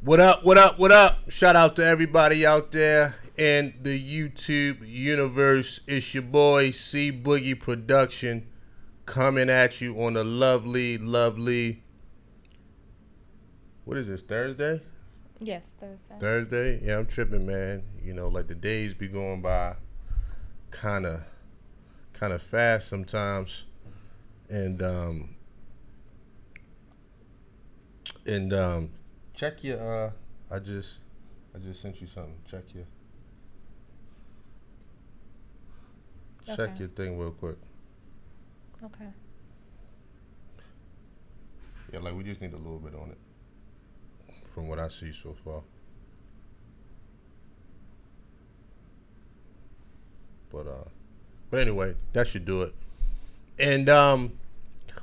What up, what up, what up? Shout out to everybody out there in the YouTube universe. It's your boy C Boogie Production coming at you on a lovely, what is this, Thursday? Yes, Thursday. Thursday? Yeah, I'm tripping, man. You know, like the days be going by kind of fast sometimes. And, um, and check your, I just sent you something. Check Okay. your thing real quick. Okay. Yeah, like we just need a little bit on it from what I see so far. But anyway, that should do it. And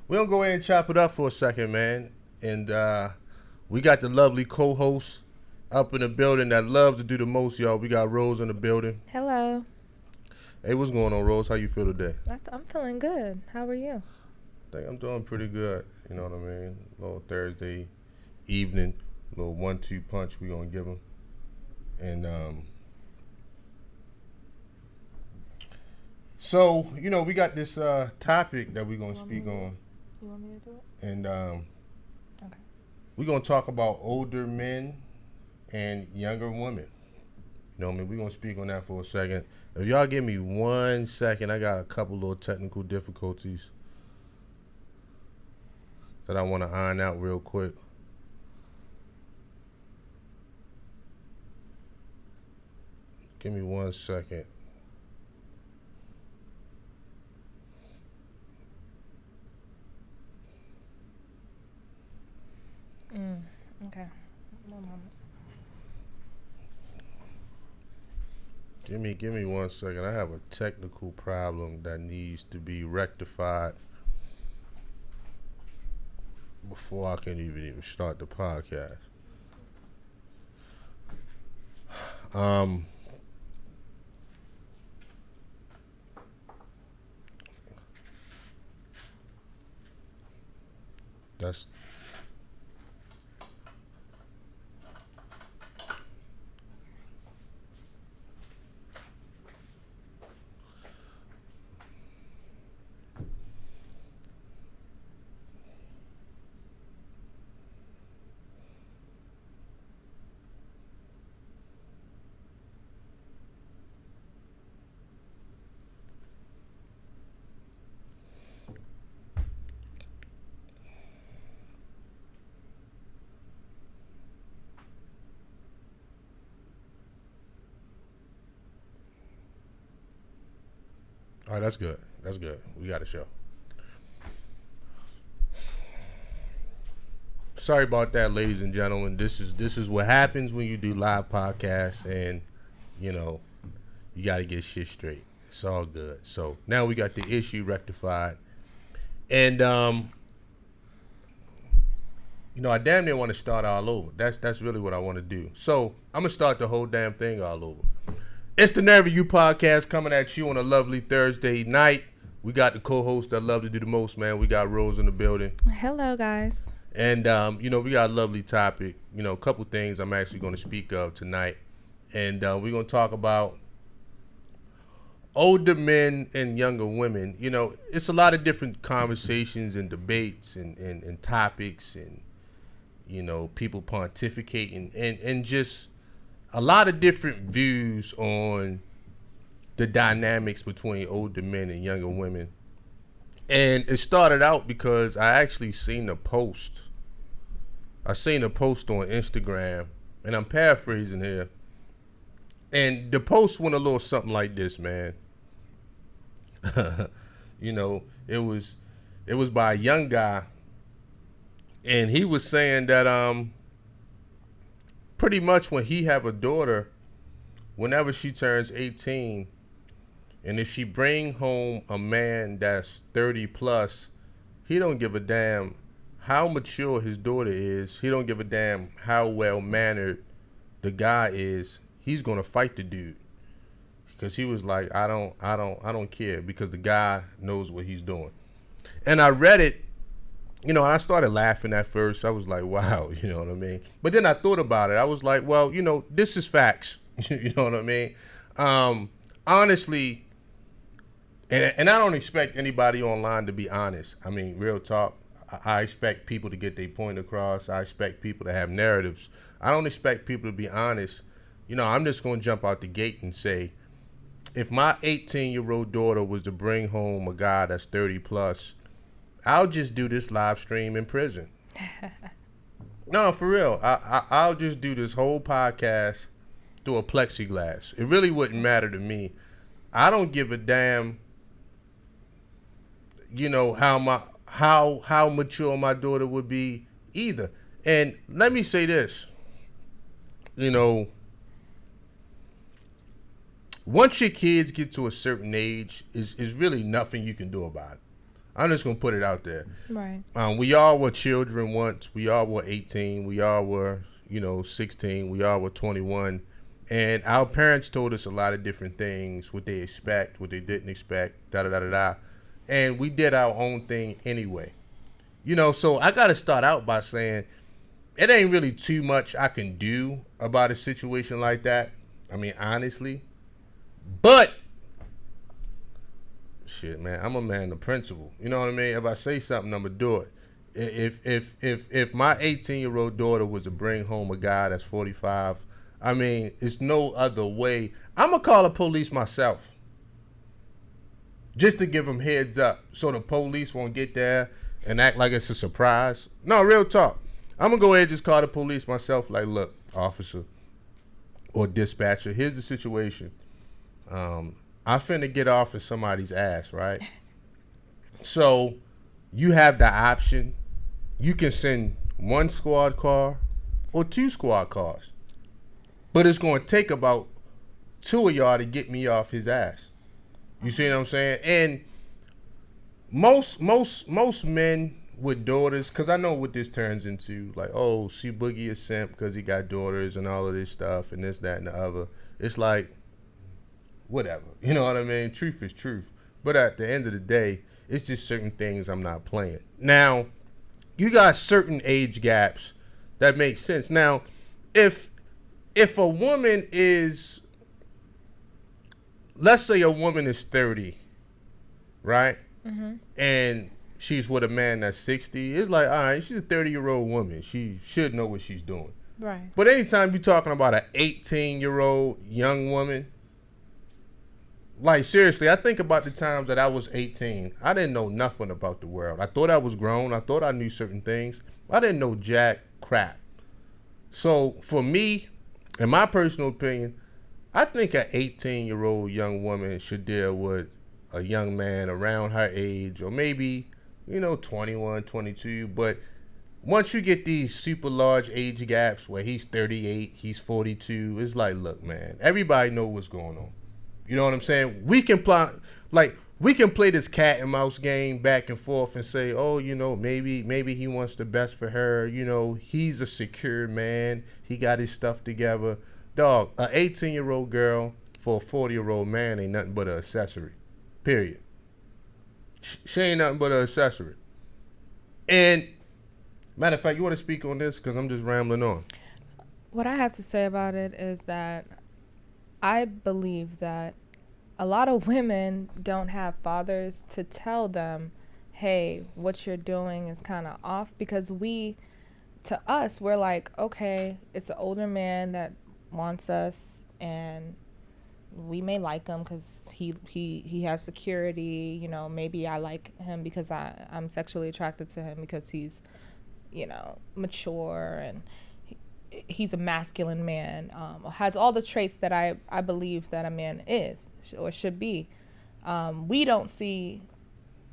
we're gonna go ahead and chop it up for a second, man. And we got the lovely co-host up in the building that loves to do the most, y'all. We got Rose in the building. Hello. Hey, what's going on, Rose? How you feel today? I'm feeling good. How are you? I think I'm doing pretty good. You know what I mean? A little Thursday evening, a little 1-2 punch we gonna give them. And so you know we got this topic that we're gonna speak on, You want me to do it? and Okay. we're gonna talk about older men and younger women. You know what I mean? We're gonna speak on that for a second. If y'all give me 1 second, I got a couple little technical difficulties that I want to iron out real quick. Give me 1 second. Okay. One moment. Give me 1 second. I have a technical problem that needs to be rectified before I can even start the podcast. That's all right. That's good. That's good. We got a show. Sorry about that, ladies and gentlemen. This is what happens when you do live podcasts, and you know you got to get shit straight. It's all good. So now we got the issue rectified, and you know I damn near want to start all over. That's really what I want to do. So I'm gonna start the whole damn thing all over. It's the Nerve of You podcast coming at you on a lovely Thursday night. We got the co-host that love to do the most, man. We got Rose in the building. Hello, guys. And, you know, we got a lovely topic. You know, a couple things I'm actually going to speak of tonight. And we're going to talk about older men and younger women. You know, it's a lot of different conversations and debates and topics and, you know, people pontificating and just a lot of different views on the dynamics between older men and younger women. And it started out because I actually seen a post. I seen a post on Instagram, and I'm paraphrasing here. And the post went a little something like this, man. You know, it was by a young guy, and he was saying that pretty much when he have a daughter, whenever she turns 18, and if she bring home a man that's 30 plus, he don't give a damn how mature his daughter is. He don't give a damn how well mannered the guy is. He's gonna fight the dude because he was like, I don't care because the guy knows what he's doing. And I read it and I started laughing at first. I was like, wow, you know what I mean? But then I thought about it. I was like, well, this is facts. You know what I mean? Honestly, and I don't expect anybody online to be honest. I mean, real talk. I expect people to get their point across. I expect people to have narratives. I don't expect people to be honest. I'm just going to jump out the gate and say, if my 18-year-old daughter was to bring home a guy that's 30 plus, I'll just do this live stream in prison. No, for real. I'll just do this whole podcast through a plexiglass. It really wouldn't matter to me. I don't give a damn, how mature my daughter would be either. And let me say this, once your kids get to a certain age, is really nothing you can do about it. I'm just gonna put it out there. Right. We all were children once. We all were 18. We all were, 16. We all were 21. And our parents told us a lot of different things, what they expect, what they didn't expect, da-da-da-da-da. And we did our own thing anyway. So I got to start out by saying it ain't really too much I can do about a situation like that. I mean, honestly. But, shit, man, I'm a man of principle. You know what I mean? If I say something, I'm going to do it. If my 18-year-old daughter was to bring home a guy that's 45, I mean, it's no other way. I'm going to call the police myself. Just to give them heads up so the police won't get there and act like it's a surprise. No, real talk. I'm going to go ahead and just call the police myself. Like, look, officer or dispatcher, here's the situation. I finna get off in somebody's ass, right? So you have the option. You can send one squad car or two squad cars. But it's going to take about two of y'all to get me off his ass. You see what I'm saying? And most men with daughters, because I know what this turns into, like, oh, see Boogie a simp because he got daughters and all of this stuff and this, that, and the other. It's like, whatever. You know what I mean? Truth is truth. But at the end of the day, it's just certain things I'm not playing. Now, you got certain age gaps that make sense. Now, if a woman is, let's say a woman is 30, right? Mm-hmm. And she's with a man that's 60, it's like, all right, she's a 30-year-old woman. She should know what she's doing. Right. But anytime you're talking about an 18-year-old young woman, like, seriously, I think about the times that I was 18. I didn't know nothing about the world. I thought I was grown. I thought I knew certain things. I didn't know jack crap. So, for me, in my personal opinion, I think an 18-year-old young woman should deal with a young man around her age, or maybe, 21, 22. But once you get these super large age gaps where he's 38, he's 42, it's like, look, man, everybody know what's going on. You know what I'm saying? We can play this cat and mouse game back and forth and say, oh, maybe he wants the best for her. He's a secure man. He got his stuff together. Dog, an 18-year-old girl for a 40-year-old man ain't nothing but an accessory. Period. She ain't nothing but an accessory. And, matter of fact, you want to speak on this? Because I'm just rambling on. What I have to say about it is that I believe that a lot of women don't have fathers to tell them, hey, what you're doing is kind of off, because to us, we're like, okay, it's an older man that wants us, and we may like him because he has security. Maybe I like him because I'm sexually attracted to him because he's, mature, and he's a masculine man, has all the traits that I believe that a man is or should be. We don't see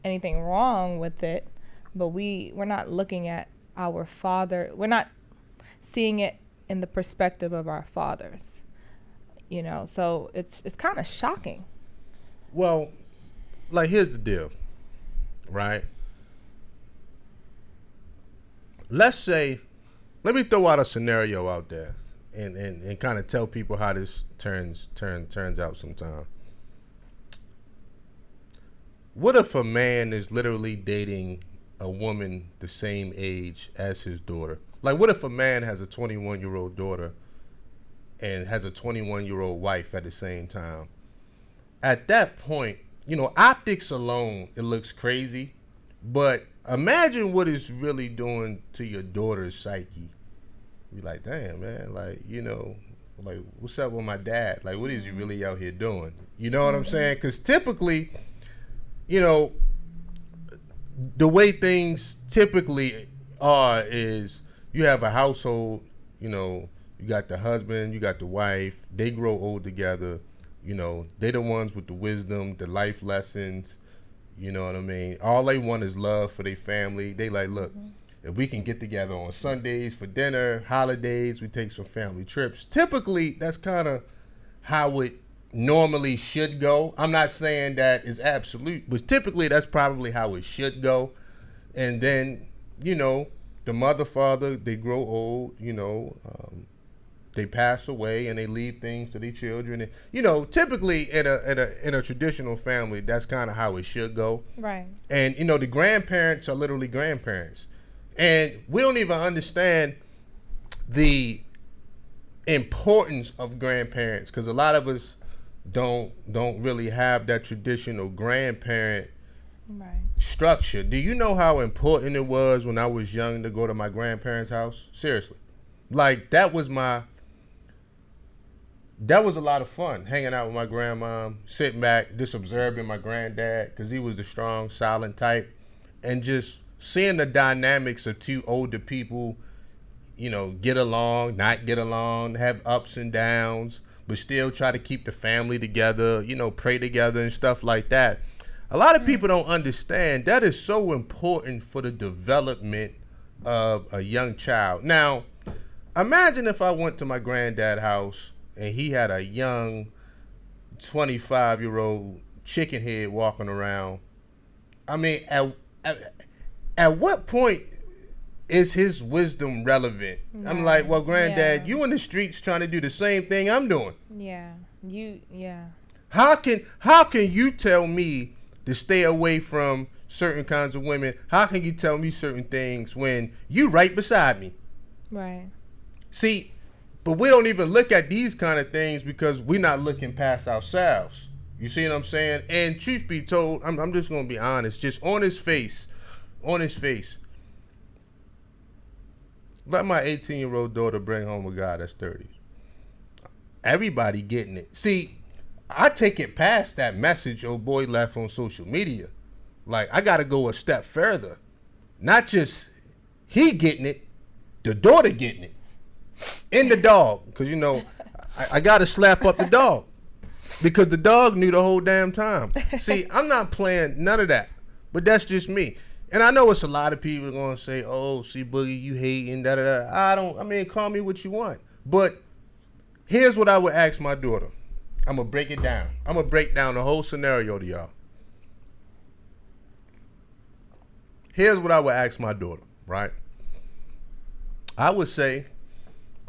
anything wrong with it, but we're not looking at our father. We're not seeing it in the perspective of our fathers, so it's kind of shocking. Well, like, here's the deal, right? Let me throw out a scenario out there and kind of tell people how this turns out sometime. What if a man is literally dating a woman the same age as his daughter? Like, what if a man has a 21-year-old daughter and has a 21-year-old wife at the same time? At that point, optics alone, it looks crazy, but imagine what it's really doing to your daughter's psyche. You're like, damn, man, like, like, what's up with my dad? Like, what is he really out here doing? You know what I'm saying? Because typically, the way things typically are is you have a household, you got the husband, you got the wife, they grow old together, they the ones with the wisdom, the life lessons, you know what I mean? All they want is love for their family. They like, look, if we can get together on Sundays for dinner, holidays, we take some family trips. Typically, that's kind of how it normally should go. I'm not saying that is absolute, but typically that's probably how it should go. And then, the mother, father, they grow old, they pass away and they leave things to their children. And, typically in a traditional family, that's kind of how it should go. Right. And, the grandparents are literally grandparents. And we don't even understand the importance of grandparents, because a lot of us don't really have that traditional grandparent structure. Do you know how important it was when I was young to go to my grandparents' house? Seriously. Like, that was a lot of fun, hanging out with my grandma, sitting back, just observing my granddad, because he was the strong, silent type, and just seeing the dynamics of two older people, get along, not get along, have ups and downs, but still try to keep the family together, pray together and stuff like that. A lot of people don't understand that is so important for the development of a young child. Now, imagine if I went to my granddad's house and he had a young 25-year-old chicken head walking around. I mean, at what point is his wisdom relevant? Right. I'm like, well, granddad, you in the streets trying to do the same thing I'm doing. Yeah. How can you tell me to stay away from certain kinds of women? How can you tell me certain things when you right beside me? Right. See, but we don't even look at these kind of things because we're not looking past ourselves. You see what I'm saying? And truth be told, I'm just going to be honest, just on his face, let my 18-year-old daughter bring home a guy that's 30. Everybody getting it. See, I take it past that message old boy left on social media. Like, I got to go a step further. Not just he getting it, the daughter getting it. And the dog. Because, I got to slap up the dog. Because the dog knew the whole damn time. See, I'm not playing none of that. But that's just me. And I know it's a lot of people going to say, oh, see, Boogie, you hating, da-da-da. Call me what you want. But here's what I would ask my daughter. I'm going to break it down. I'm going to break down the whole scenario to y'all. Here's what I would ask my daughter, right? I would say,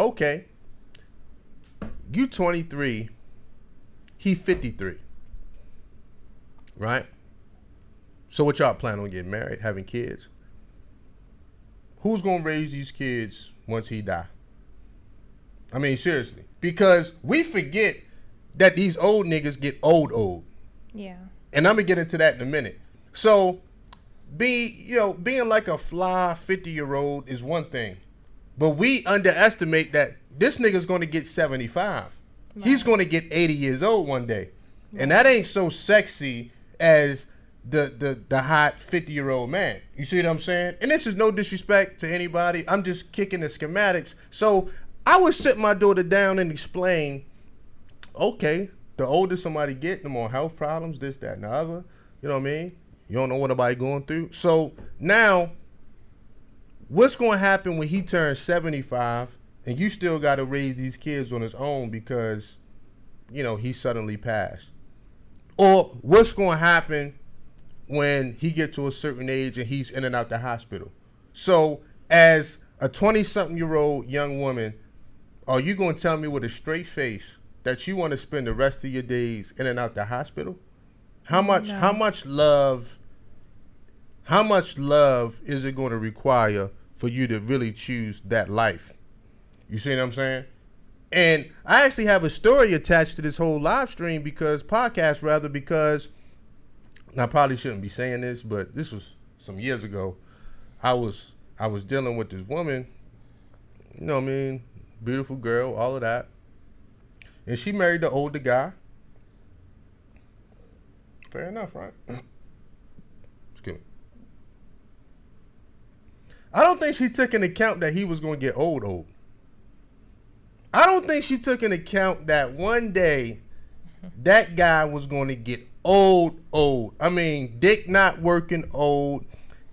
okay, you 23, he 53, right? So what y'all plan on getting married, having kids? Who's going to raise these kids once he die? Seriously. Because we forget that these old niggas get old. Yeah. And I'm going to get into that in a minute. So, being like a fly 50-year-old is one thing. But we underestimate that this nigga's going to get 75. Right. He's going to get 80 years old one day. Right. And that ain't so sexy as the hot 50-year-old man. You see what I'm saying? And this is no disrespect to anybody. I'm just kicking the schematics. So I would sit my daughter down and explain, okay, the older somebody get, the more health problems, this, that, and the other. You know what I mean? You don't know what nobody going through. So now, what's going to happen when he turns 75 and you still got to raise these kids on his own because, he suddenly passed? Or what's going to happen when he get to a certain age and he's in and out the hospital? So as a 20-something-year-old young woman, are you going to tell me with a straight face that you want to spend the rest of your days in and out the hospital? How much love how much love is it going to require for you to really choose that life? You see what I'm saying? And I actually have a story attached to this whole live stream podcast, because I probably shouldn't be saying this, but this was some years ago. I was dealing with this woman, you know what I mean, beautiful girl, all of that. And she married the older guy. Fair enough, right? Excuse me. I don't think she took into account that he was going to get old. I don't think she took into account that one day that guy was going to get old. I mean, dick not working old,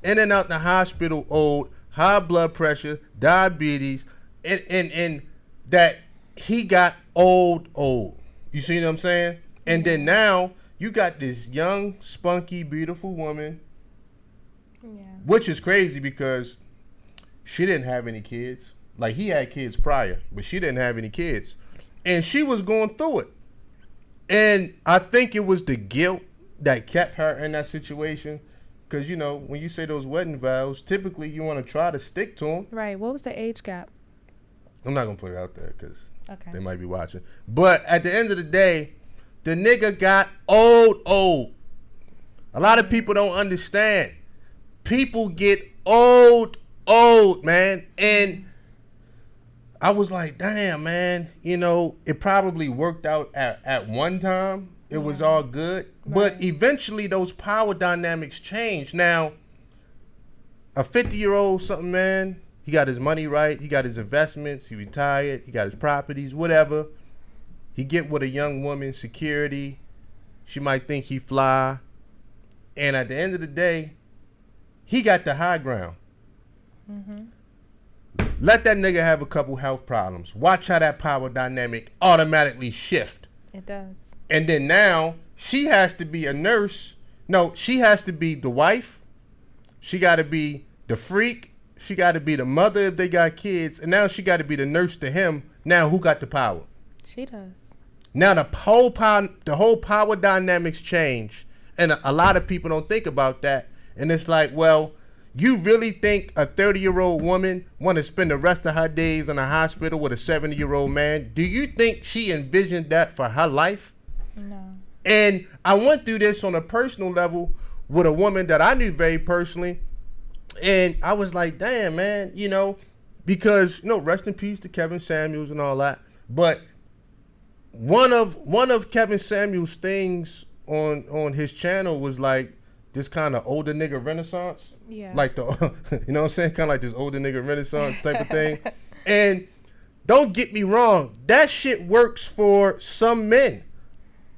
in and out the hospital old, high blood pressure, diabetes, and that he got old. You see what I'm saying? And then now you got this young, spunky, beautiful woman, which is crazy because she didn't have any kids. Like, he had kids prior, but she didn't have any kids. And she was going through it. And I think it was the guilt that kept her in that situation. Because, you know, when you say those wedding vows, typically you want to try to stick to them. Right. What was the age gap? I'm not going to put it out there because they might be watching. But at the end of the day, the nigga got old. A lot of people don't understand. People get old, man. And I was like, damn, man, you know, it probably worked out at one time. It was all good. Right. But eventually those power dynamics change. Now, a 50-year-old something, man, he got his money right. He got his investments. He retired. He got his properties, whatever. He get with a young woman, security. She might think he fly. And at the end of the day, he got the high ground. Mm-hmm. Let that nigga have a couple health problems. Watch how that power dynamic automatically shift. It does. And then now she has to be a nurse. No, she has to be the wife. She got to be the freak. She got to be the mother if they got kids. And now she got to be the nurse to him. Now who got the power? She does. Now the whole power dynamics change. And a lot of people don't think about that. And it's like, well, you really think a 30-year-old woman want to spend the rest of her days in a hospital with a 70-year-old man? Do you think she envisioned that for her life? No. And I went through this on a personal level with a woman that I knew very personally. And I was like, damn, man, you know, because, you know, rest in peace to Kevin Samuels and all that. But one of Kevin Samuels' things on his channel was like this kind of older nigga renaissance. Yeah. Like the, you know what I'm saying? Kind of like this older nigga renaissance type of thing. And don't get me wrong, that shit works for some men.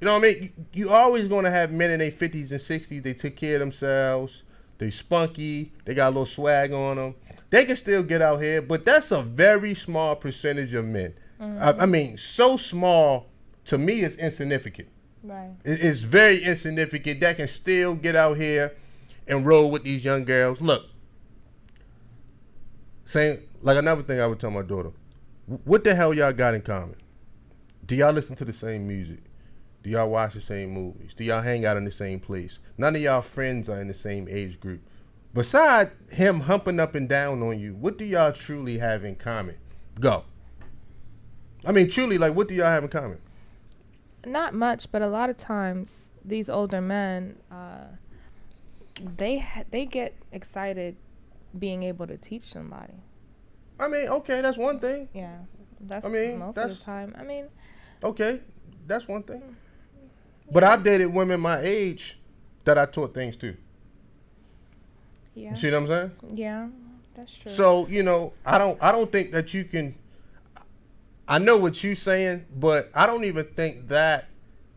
You know what I mean? You always going to have men in their 50s and 60s. They took care of themselves. They spunky. They got a little swag on them. They can still get out here, but that's a very small percentage of men. Mm-hmm. I mean, so small, to me, it's insignificant. Right. It's very insignificant. That can still get out here and roll with these young girls. Look, saying like another thing I would tell my daughter, what the hell y'all got in common? Do y'all listen to the same music? Do y'all watch the same movies? Do y'all hang out in the same place? None of y'all friends are in the same age group. Besides him humping up and down on you, what do y'all truly have in common? Go. I mean, truly, like, what do y'all have in common? Not much, but a lot of times these older men, they get excited being able to teach somebody. I mean, okay, that's one thing. Yeah, most of the time. I mean, okay, that's one thing. But I've dated women my age that I taught things to. Yeah. You see what I'm saying? Yeah, that's true. So, you know, I don't think that you can. I know what you're saying, but I don't even think that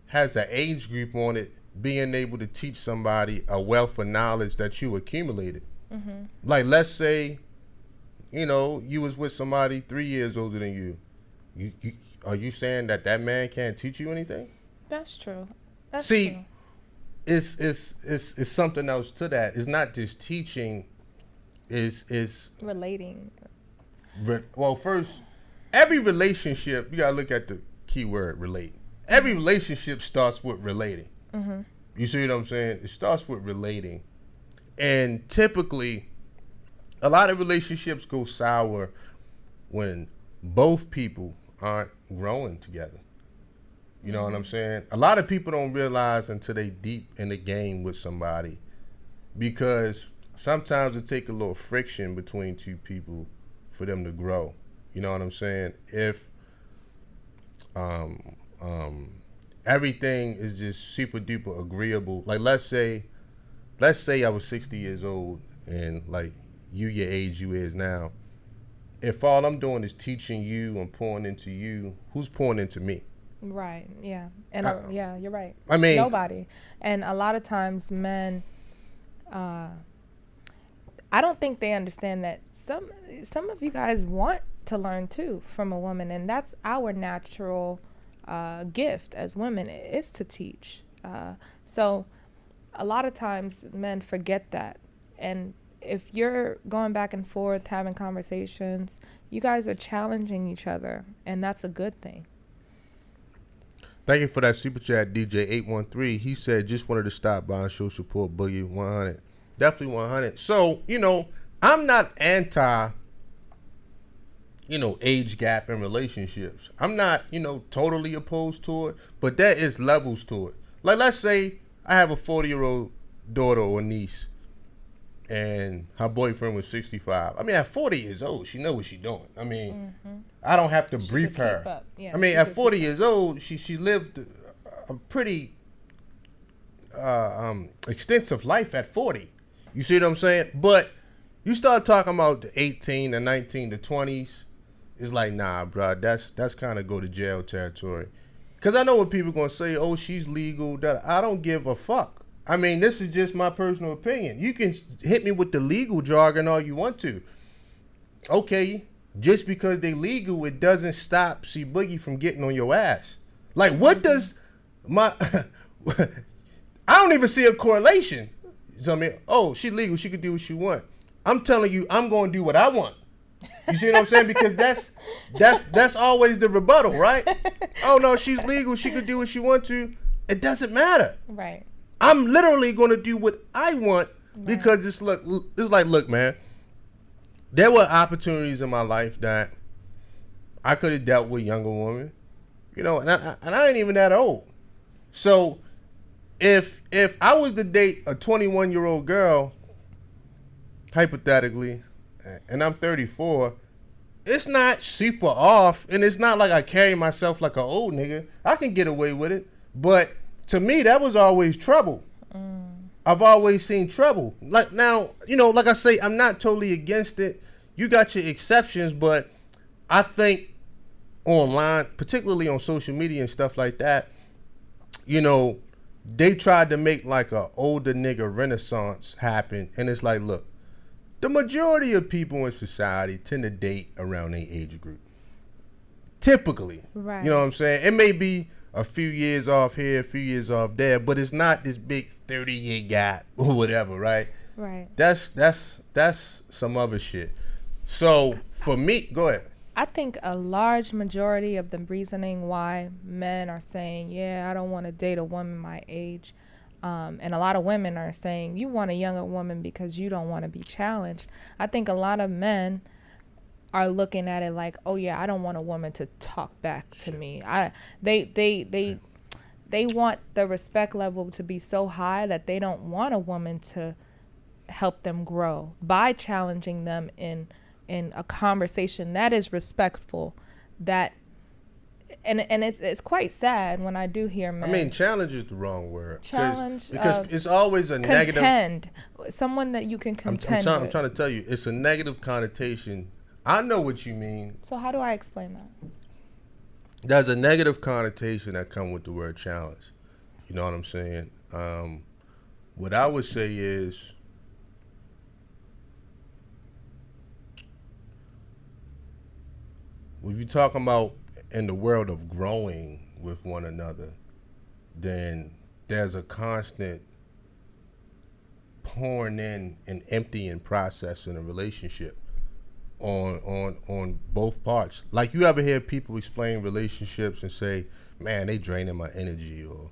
has an age group on it, being able to teach somebody a wealth of knowledge that you accumulated. Mm-hmm. Like, let's say, you know, you was with somebody 3 years older than you. Are you saying that man can't teach you anything? That's true. See, it's something else to that. It's not just teaching. It's relating. Well, first, every relationship, you gotta look at the key word, relate. Every relationship starts with relating. Mm-hmm. You see what I'm saying? It starts with relating. And typically, a lot of relationships go sour when both people aren't growing together. You know what I'm saying? A lot of people don't realize until they deep in the game with somebody, because sometimes it take a little friction between two people for them to grow. You know what I'm saying? If everything is just super duper agreeable, like let's say I was 60 years old and like your age you is now. If all I'm doing is teaching you and pouring into you, who's pouring into me? Right. Yeah. And yeah, you're right. I mean, nobody. And a lot of times men, I don't think they understand that some of you guys want to learn too from a woman, and that's our natural gift as women, is to teach. So a lot of times men forget that. And if you're going back and forth having conversations, you guys are challenging each other, and that's a good thing. Thank you for that super chat, DJ813. He said, just wanted to stop by and show support, Boogie 100. Definitely 100. So, I'm not anti, age gap in relationships. I'm not, totally opposed to it, but there is levels to it. Like, let's say I have a 40-year-old daughter or niece, and her boyfriend was 65. I mean, at 40 years old, she know what she's doing. I mean, I don't have to brief her. Yeah, I mean, at 40 years old, she lived a pretty extensive life at 40. You see what I'm saying? But you start talking about the 18, the 19, the 20s, it's like, nah, bro, that's kind of go to jail territory. Because I know what people going to say, oh, she's legal. That I don't give a fuck. I mean, this is just my personal opinion. You can hit me with the legal jargon all you want to. Okay, just because they legal, it doesn't stop C Boogie from getting on your ass. Like, what does my... I don't even see a correlation. So, I mean, oh, she legal, she could do what she want. I'm telling you, I'm going to do what I want. You see what I'm saying? Because that's always the rebuttal, right? Oh, no, she's legal, she could do what she want to. It doesn't matter. Right. I'm literally going to do what I want because it's like, look, man, there were opportunities in my life that I could have dealt with younger women, and I ain't even that old. So if I was to date a 21-year-old girl, hypothetically, and I'm 34, it's not super off, and it's not like I carry myself like an old nigga. I can get away with it, but to me, that was always trouble. I've always seen trouble. Like now, like I say, I'm not totally against it. You got your exceptions, but I think online, particularly on social media and stuff like that, they tried to make like a older nigga renaissance happen. And it's like, look, the majority of people in society tend to date around their age group. Typically. Right. You know what I'm saying? It may be a few years off here, a few years off there, but it's not this big 30-year gap or whatever, right? Right. That's some other shit. So for me, go ahead. I think a large majority of the reasoning why men are saying, yeah, I don't want to date a woman my age, and a lot of women are saying, you want a younger woman because you don't want to be challenged. I think a lot of men are looking at it like, oh yeah, I don't want a woman to talk back to me. They want the respect level to be so high that they don't want a woman to help them grow by challenging them in a conversation that is respectful. That and it's quite sad when I do hear men. I mean, challenge is the wrong word. Challenge because it's always a negative. Contend, someone that you can contend with. I'm trying to tell you, it's a negative connotation. I know what you mean. So how do I explain that? There's a negative connotation that comes with the word challenge. You know what I'm saying? What I would say is, if you're talking about in the world of growing with one another, then there's a constant pouring in and emptying process in a relationship. On both parts. Like, you ever hear people explain relationships and say, man, they draining my energy, or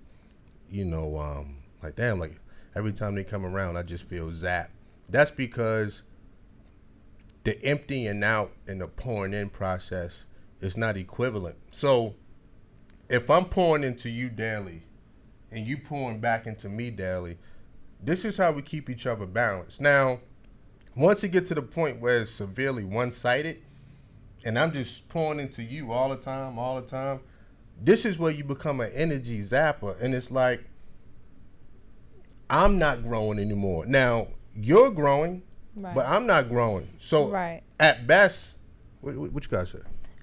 like, damn, like every time they come around I just feel zapped. That's because the emptying out and the pouring in process is not equivalent. So if I'm pouring into you daily and you pouring back into me daily, this is how we keep each other balanced. Now, once it gets to the point where it's severely one-sided and I'm just pouring into you all the time, this is where you become an energy zapper. And it's like, I'm not growing anymore. Now, you're growing, right, but I'm not growing. So right, at best, what you guys say?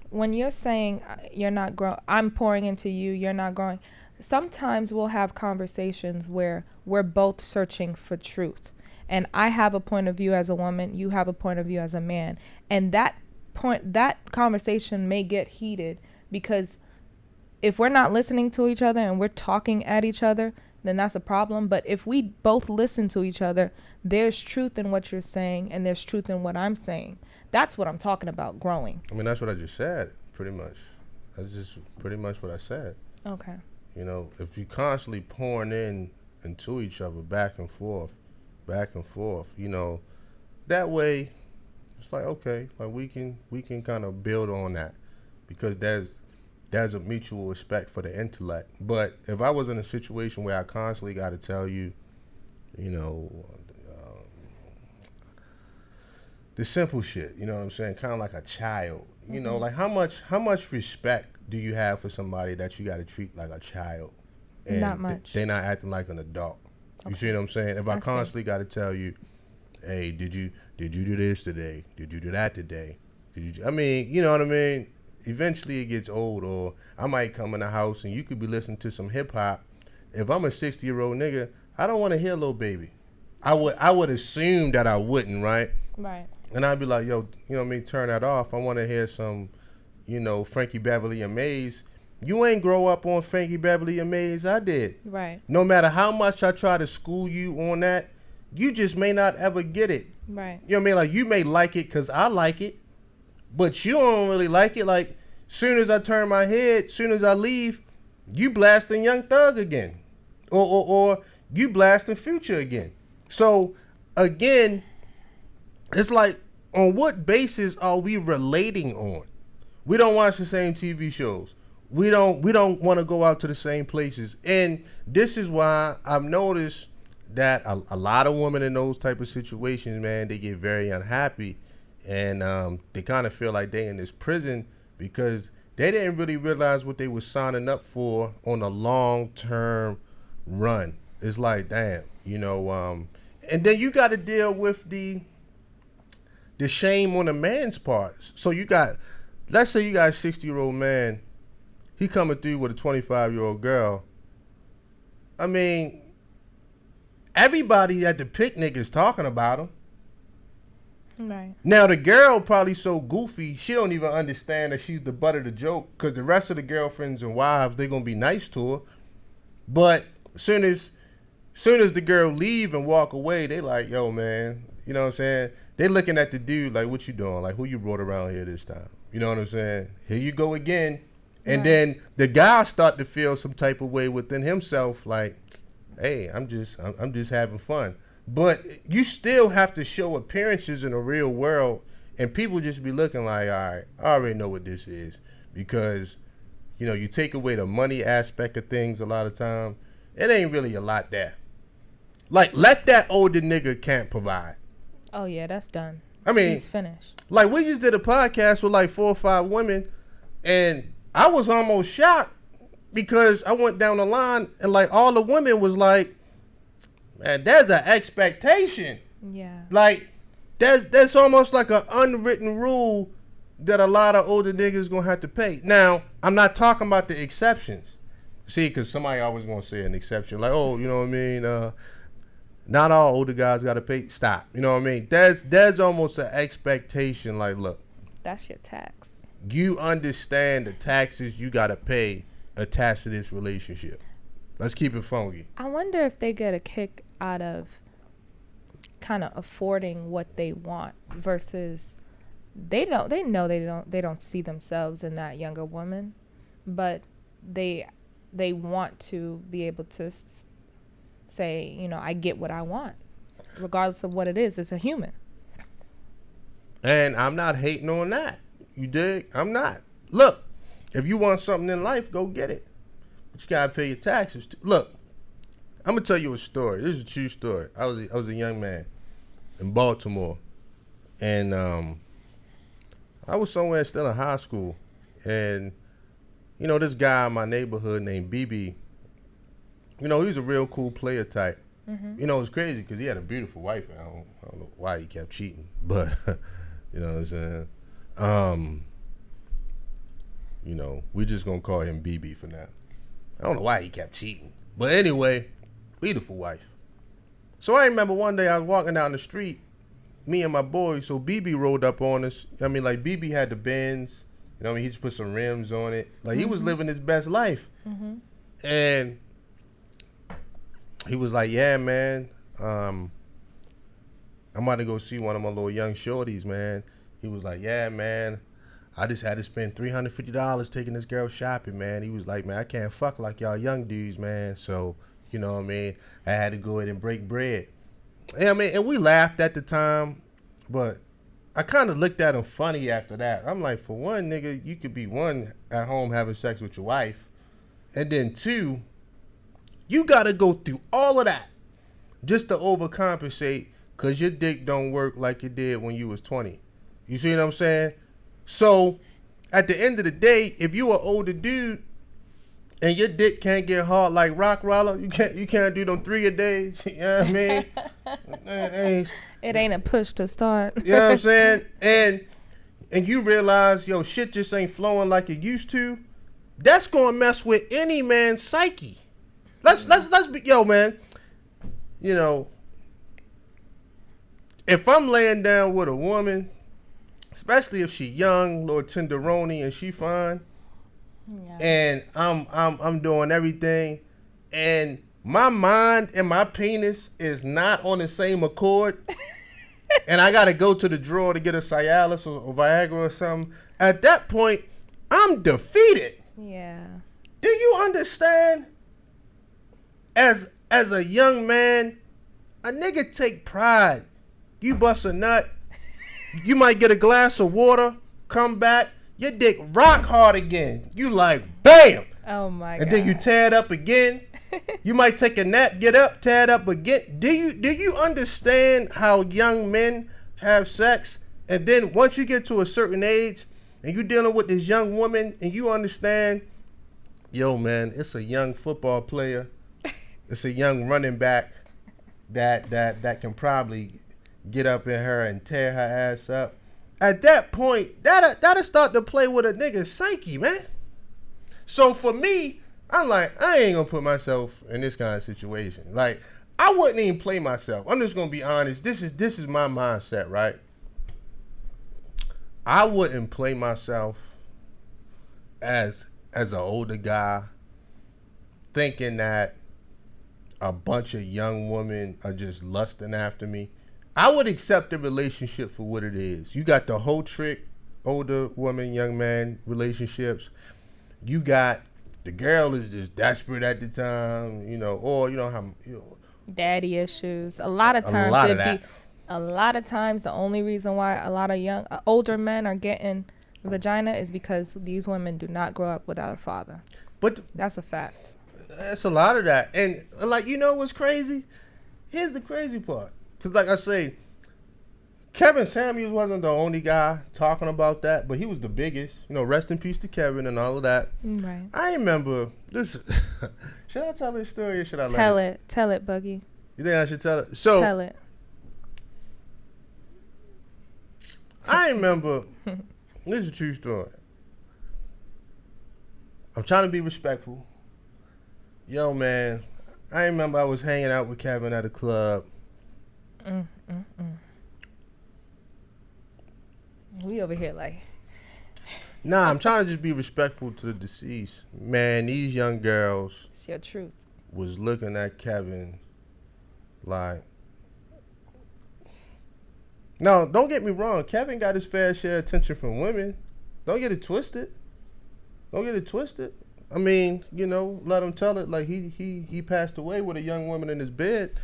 When you're saying you're not growing, I'm pouring into you, you're not growing. Sometimes we'll have conversations where we're both searching for truth. And I have a point of view as a woman, you have a point of view as a man. And that conversation may get heated because if we're not listening to each other and we're talking at each other, then that's a problem. But if we both listen to each other, there's truth in what you're saying and there's truth in what I'm saying. That's what I'm talking about, growing. I mean, that's what I just said, pretty much. That's just pretty much what I said. Okay. You know, if you constantly pouring into each other back and forth, you know, that way it's like, okay, like we can kind of build on that because there's a mutual respect for the intellect. But if I was in a situation where I constantly got to tell you, you know, the simple shit, you know what I'm saying, kind of like a child, you know, like how much respect do you have for somebody that you got to treat like a child? And not much. They're not acting like an adult. You see what I'm saying? If I constantly got to tell you, hey, did you do this today? Did you do that today? I mean, you know what I mean? Eventually it gets old, or I might come in the house and you could be listening to some hip hop. If I'm a 60-year-old nigga, I don't want to hear Lil Baby. I would assume that I wouldn't, right? Right. And I'd be like, yo, you know what I mean? Turn that off. I want to hear some, you know, Frankie Beverly and Maze. You ain't grow up on Frankie Beverly and Maze. I did. Right. No matter how much I try to school you on that, you just may not ever get it. Right. You know what I mean? Like, you may like it because I like it, but you don't really like it. Like, soon as I turn my head, soon as I leave, you blasting Young Thug again. Or you blasting Future again. So, again, it's like, on what basis are we relating on? We don't watch the same TV shows. We don't want to go out to the same places. And this is why I've noticed that a lot of women in those type of situations, man, they get very unhappy. And they kind of feel like they in this prison because they didn't really realize what they were signing up for on a long-term run. It's like, damn, you know, and then you got to deal with the shame on the man's part. So you got, let's say you got a 60-year-old man, he coming through with a 25-year-old girl. I mean, everybody at the picnic is talking about him. Right. Now, the girl probably so goofy, she don't even understand that she's the butt of the joke because the rest of the girlfriends and wives, they're going to be nice to her. But soon as the girl leave and walk away, they like, yo, man, you know what I'm saying? They looking at the dude like, what you doing? Like, who you brought around here this time? You know what I'm saying? Here you go again. And then the guy start to feel some type of way within himself, like, hey, I'm just having fun. But you still have to show appearances in the real world, and people just be looking like, all right, I already know what this is. Because, you know, you take away the money aspect of things a lot of time, it ain't really a lot there. Like, let that older nigga can't provide. Oh, yeah, that's done. I mean, he's finished. Like, we just did a podcast with like 4 or 5 women, and I was almost shocked because I went down the line and like all the women was like, man, there's an expectation. Yeah. Like, there's almost like an unwritten rule that a lot of older niggas gonna have to pay. Now, I'm not talking about the exceptions. See, because somebody always gonna say an exception. Like, oh, you know what I mean? Not all older guys gotta pay. Stop. You know what I mean? There's almost an expectation. Like, look. That's your tax. You understand the taxes you gotta pay attached to this relationship. Let's keep it funky. I wonder if they get a kick out of kind of affording what they want versus they don't see themselves in that younger woman, but they want to be able to say, you know, I get what I want. regardless of what it is. It's a human. And I'm not hating on that. You dig? I'm not. Look, if you want something in life, go get it. But you gotta pay your taxes too. Look, I'm gonna tell you a story. This is a true story. I was a young man in Baltimore, and I was somewhere still in high school, and you know, this guy in my neighborhood named BB, you know, he was a real cool player type. Mm-hmm. You know, it was crazy because he had a beautiful wife. I don't know why he kept cheating, but you know what I'm saying? You know, we're just going to call him BB for now. I don't know why he kept cheating. But anyway, beautiful wife. So I remember one day I was walking down the street, me and my boys, so BB rolled up on us. I mean, like, BB had the Benz. You know what I mean? He just put some rims on it. Like, he was living his best life. Mm-hmm. And he was like, yeah, man, I'm about to go see one of my little young shorties, man. He was like, yeah, man, I just had to spend $350 taking this girl shopping, man. He was like, man, I can't fuck like y'all young dudes, man. So, you know what I mean? I had to go ahead and break bread. And I mean, and we laughed at the time, but I kind of looked at him funny after that. I'm like, for one, nigga, you could be one, at home having sex with your wife. And then two, you got to go through all of that just to overcompensate because your dick don't work like it did when you was 20. You see what I'm saying? So, at the end of the day, if you an older dude and your dick can't get hard like rock roller, you can't do them 3 a day. You know what I mean? It ain't a push to start. You know what I'm saying? And you realize, yo, shit just ain't flowing like it used to. That's gonna mess with any man's psyche. Let's be, yo, man. You know, if I'm laying down with a woman, especially if she young, little tenderoni, and she fine, yeah, and I'm doing everything, and my mind and my penis is not on the same accord, and I gotta go to the drawer to get a Cialis or Viagra or something. At that point, I'm defeated. Yeah. Do you understand? As a young man, a nigga take pride. You bust a nut, you might get a glass of water, come back, your dick rock hard again. You like, bam! Oh my God. And then you tear it up again. You might take a nap, get up, tear it up again. Do you understand how young men have sex? And then once you get to a certain age and you're dealing with this young woman and you understand, yo man, it's a young football player. It's a young running back that can probably get up in her and tear her ass up. At that point, that'll start to play with a nigga's psyche, man. So for me, I'm like, I ain't gonna put myself in this kind of situation. Like, I wouldn't even play myself. I'm just gonna be honest. This is my mindset, right? I wouldn't play myself as an older guy thinking that a bunch of young women are just lusting after me. I would accept the relationship for what it is. You got the whole trick, older woman, young man relationships. You got the girl is just desperate at the time, you know, or you know how, you know, daddy issues. A lot of times the only reason why a lot of older men are getting vagina is because these women do not grow up without a father. But that's a fact. That's a lot of that. And like, you know what's crazy? Here's the crazy part. Because like I say, Kevin Samuels wasn't the only guy talking about that, but he was the biggest. You know, rest in peace to Kevin and all of that. Right. I remember this. Should I tell this story or should I tell it? Tell it, Boogie. You think I should tell it? So tell it. I remember, this is a true story. I'm trying to be respectful. Yo, man, I remember I was hanging out with Kevin at a club. We over here like. Nah, I'm trying to just be respectful to the deceased. Man, these young girls. It's your truth. Was looking at Kevin like. No, don't get me wrong. Kevin got his fair share of attention from women. Don't get it twisted. I mean, you know, let him tell it like he passed away with a young woman in his bed.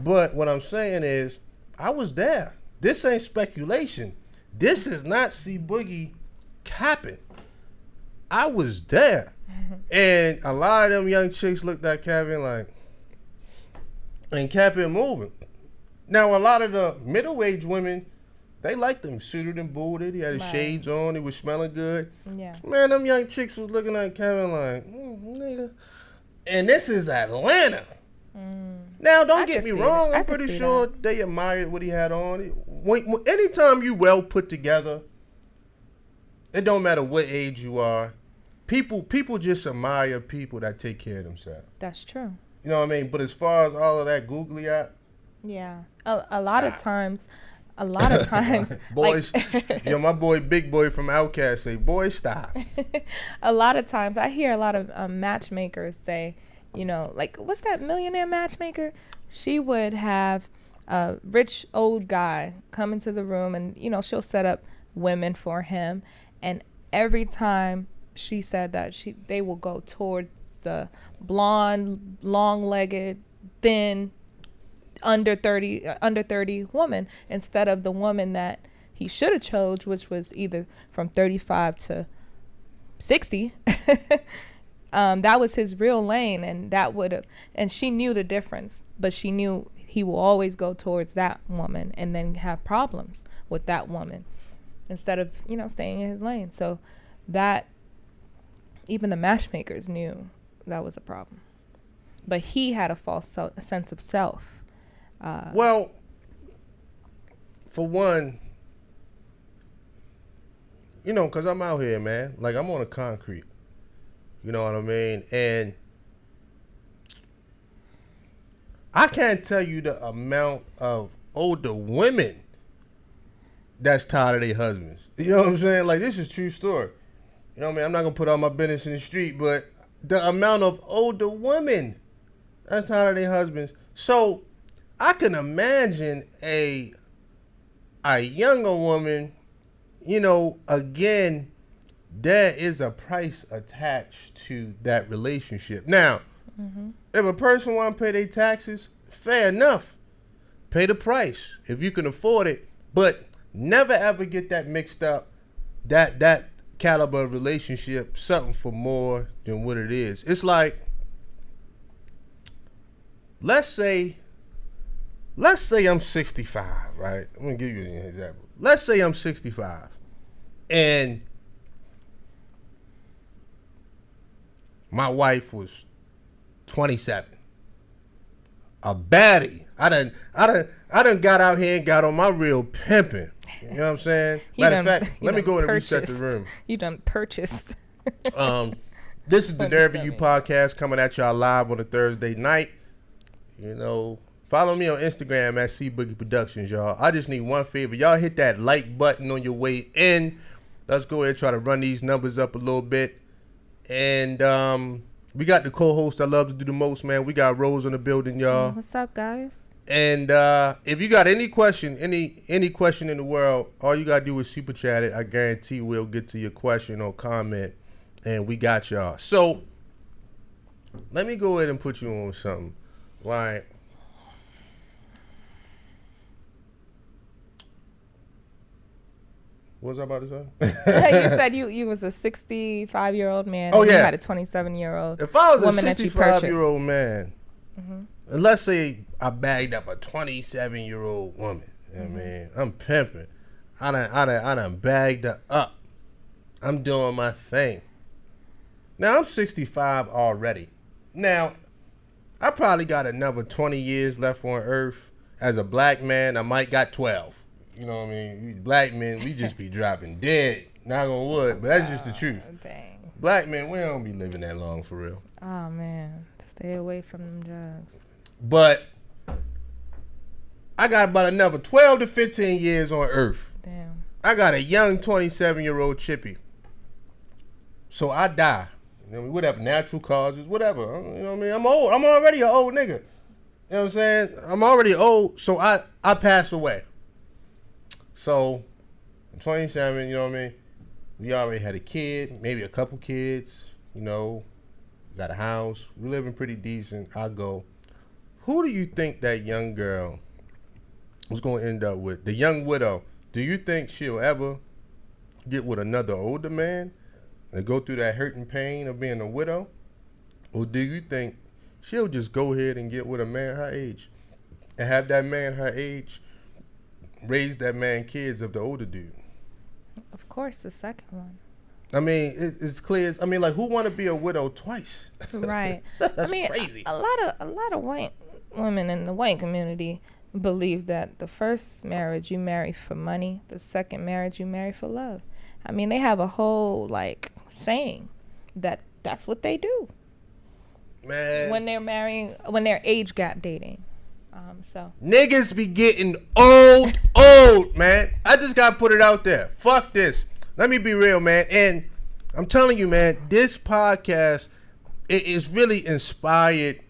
But what I'm saying is, I was there. This ain't speculation. This is not C Boogie capping. I was there. And a lot of them young chicks looked at Kevin like, and kept it moving. Now, a lot of the middle-aged women, they liked him, suited and booted. He had his shades on. He was smelling good. Yeah. Man, them young chicks was looking at Kevin like, nigga. And this is Atlanta. Now, don't get me wrong. I'm pretty sure they admired what he had on. Anytime you well put together, it don't matter what age you are. People just admire people that take care of themselves. That's true. You know what I mean? But as far as all of that googly eye, yeah, a lot of times, boys, my boy, big boy from Outkast say, boy, stop. A lot of times, I hear a lot of matchmakers say, like, what's that millionaire matchmaker? She would have a rich old guy come into the room and, she'll set up women for him. And every time she said that they will go towards the blonde, long-legged, thin, under 30 woman instead of the woman that he should have chose, which was either from 35 to 60. That was his real lane, and she knew the difference, but she knew he will always go towards that woman and then have problems with that woman instead of, staying in his lane. So that even the matchmakers knew that was a problem, but he had a false sense of self. Well, for one, because I'm out here, man. Like, I'm on the concrete. You know what I mean? And I can't tell you the amount of older women that's tired of their husbands. You know what I'm saying? Like, this is a true story. You know what I mean? I'm not going to put all my business in the street, but the amount of older women that's tired of their husbands. So I can imagine a younger woman, again, there is a price attached to that relationship. Now, if a person want to pay their taxes, fair enough. Pay the price if you can afford it, but never ever get that mixed up, that caliber of relationship, something for more than what it is. It's like, let's say I'm 65, right? I'm going to give you an example. Let's say I'm 65 and my wife was 27. A baddie. I done got out here and got on my real pimping. You know what I'm saying? Matter of fact, let me go in and reset the room. You done purchased. This is the Derby U podcast coming at y'all live on a Thursday night. Follow me on Instagram at C Boogie Productions, y'all. I just need one favor. Y'all hit that like button on your way in. Let's go ahead and try to run these numbers up a little bit. And we got the co-host I love to do the most, man. We got Rose in the building, y'all. What's up, guys? And if you got any question, any question in the world, all you gotta do is super chat it. I guarantee we'll get to your question or comment, and we got y'all. So let me go ahead and put you on something. Like, what was I about to say? You said you was a 65-year-old man. Oh, and yeah. You had a 27-year-old. If I was woman a 65-year-old man, and let's say I bagged up a 27-year-old woman, you know what I mean? I'm pimping. I done bagged her up. I'm doing my thing. Now, I'm 65 already. Now, I probably got another 20 years left on Earth. As a black man, I might got 12. You know what I mean? We black men, we just be dropping dead. Knock on wood, but that's just the truth. Dang. Black men, we don't be living that long for real. Oh, man. Stay away from them drugs. But I got about another 12 to 15 years on Earth. Damn. I got a young 27-year-old chippy. So I die. Whatever, natural causes, whatever. You know what I mean? I'm old. I'm already an old nigga. You know what I'm saying? I'm already old, so I pass away. So, I'm 27, you know what I mean? We already had a kid, maybe a couple kids, got a house. We're living pretty decent. I go, who do you think that young girl was going to end up with? The young widow. Do you think she'll ever get with another older man and go through that hurt and pain of being a widow? Or do you think she'll just go ahead and get with a man her age and have that man her age raise that man kids of the older dude? Of course, the second one. I mean, it's clear. I mean, like, who want to be a widow twice? Right. That's I mean, crazy. A lot of white women in the white community believe that the first marriage you marry for money, the second marriage you marry for love. I mean, they have a whole like saying that that's what they do. Man, when they're age gap dating. So niggas be getting old, man. I just gotta put it out there. Fuck this. Let me be real, man. And I'm telling you, man, this podcast, it is really inspired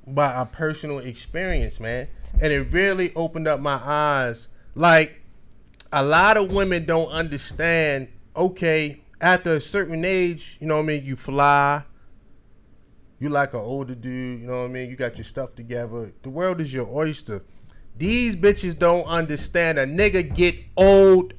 by a personal experience, man. And it really opened up my eyes. Like, a lot of women don't understand, okay, after a certain age, you know what I mean, you fly. You like an older dude, you know what I mean? You got your stuff together. The world is your oyster. These bitches don't understand a nigga get old.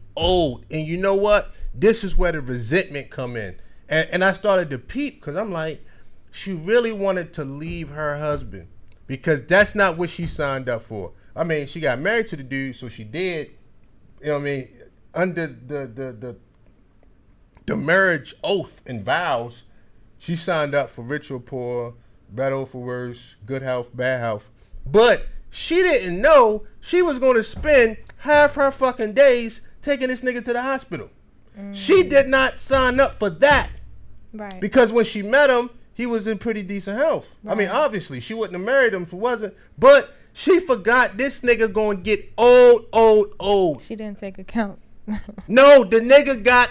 And you know what? This is where the resentment come in. And I started to peep because I'm like, she really wanted to leave her husband because that's not what she signed up for. I mean, she got married to the dude, so she did, you know what I mean, under the marriage oath and vows. She signed up for rich or poor, better or for worse, good health, bad health. But she didn't know she was going to spend half her fucking days taking this nigga to the hospital. She did not sign up for that. Right. Because when she met him, he was in pretty decent health. Right. I mean, obviously, she wouldn't have married him if it wasn't. But she forgot this nigga going to get old. She didn't take account. No, the nigga got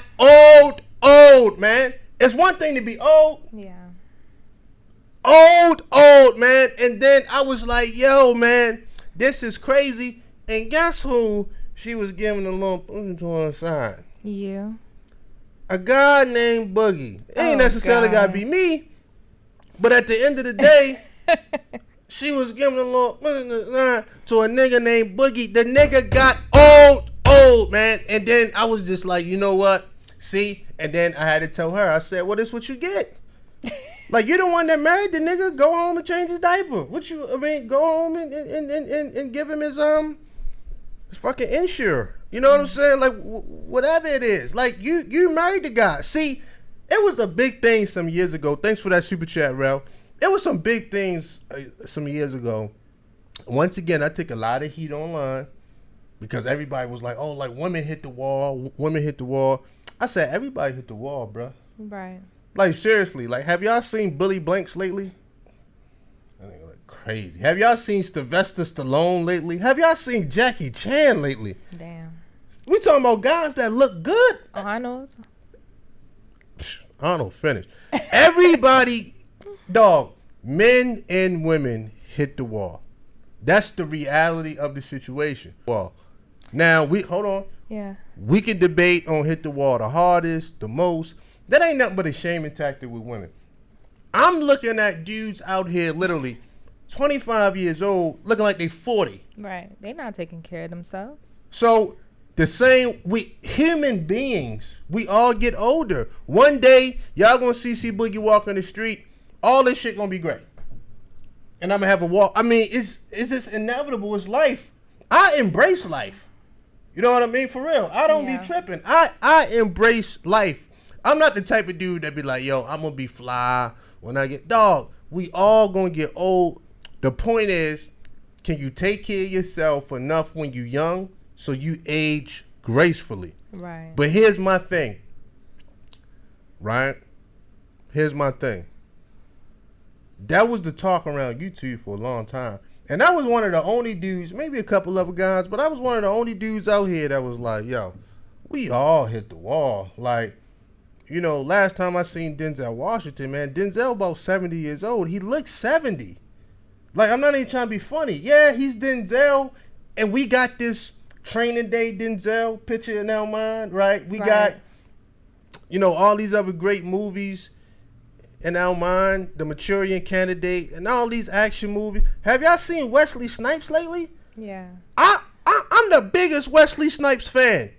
old, man. It's one thing to be old. Yeah. Old, man. And then I was like, yo, man, this is crazy. And guess who she was giving a little to on the side? You. A guy named Boogie. It ain't necessarily got to be me. But at the end of the day, she was giving a little to a nigga named Boogie. The nigga got old, man. And then I was just like, you know what? See? And then I had to tell her, I said, well, this is what you get. Like, you're the one that married the nigga. Go home and change his diaper. Go home and give him his fucking insure. You know what I'm saying? Like, whatever it is. Like, you married the guy. See, it was a big thing some years ago. Thanks for that super chat, Rel. It was some big things some years ago. Once again, I took a lot of heat online because everybody was like, oh, like, women hit the wall. I said, everybody hit the wall, bro. Right. Like, seriously. Like, have y'all seen Billy Blanks lately? I think like crazy. Have y'all seen Sylvester Stallone lately? Have y'all seen Jackie Chan lately? Damn. We talking about guys that look good. Oh, I know. Arnold finished. Everybody, dog, men and women hit the wall. That's the reality of the situation. Well, now, hold on. Yeah. We can debate on hit the wall the hardest, the most. That ain't nothing but a shaming tactic with women. I'm looking at dudes out here literally 25 years old looking like they 40. Right. They not taking care of themselves. So the same, we human beings, we all get older. One day, y'all gonna see Boogie walk on the street. All this shit gonna be great. And I'm gonna have a walk. I mean, it's just inevitable. It's life. I embrace life. You know what I mean? For real. I don't be tripping. I embrace life. I'm not the type of dude that be like, yo, I'm going to be fly when I get... Dog, we all going to get old. The point is, can you take care of yourself enough when you're young so you age gracefully? Right. But here's my thing. Right? Here's my thing. That was the talk around YouTube for a long time. And I was one of the only dudes, maybe a couple other guys, but I was one of the only dudes out here that was like, yo, we all hit the wall. Like, you know, last time I seen Denzel Washington, man, Denzel about 70 years old. He looks 70. Like, I'm not even trying to be funny. Yeah, he's Denzel, and we got this Training Day Denzel picture in our mind, right? We got, you know, all these other great movies. in our mind, the Manchurian Candidate, and all these action movies. Have y'all seen Wesley Snipes lately? Yeah. I'm the biggest Wesley Snipes fan.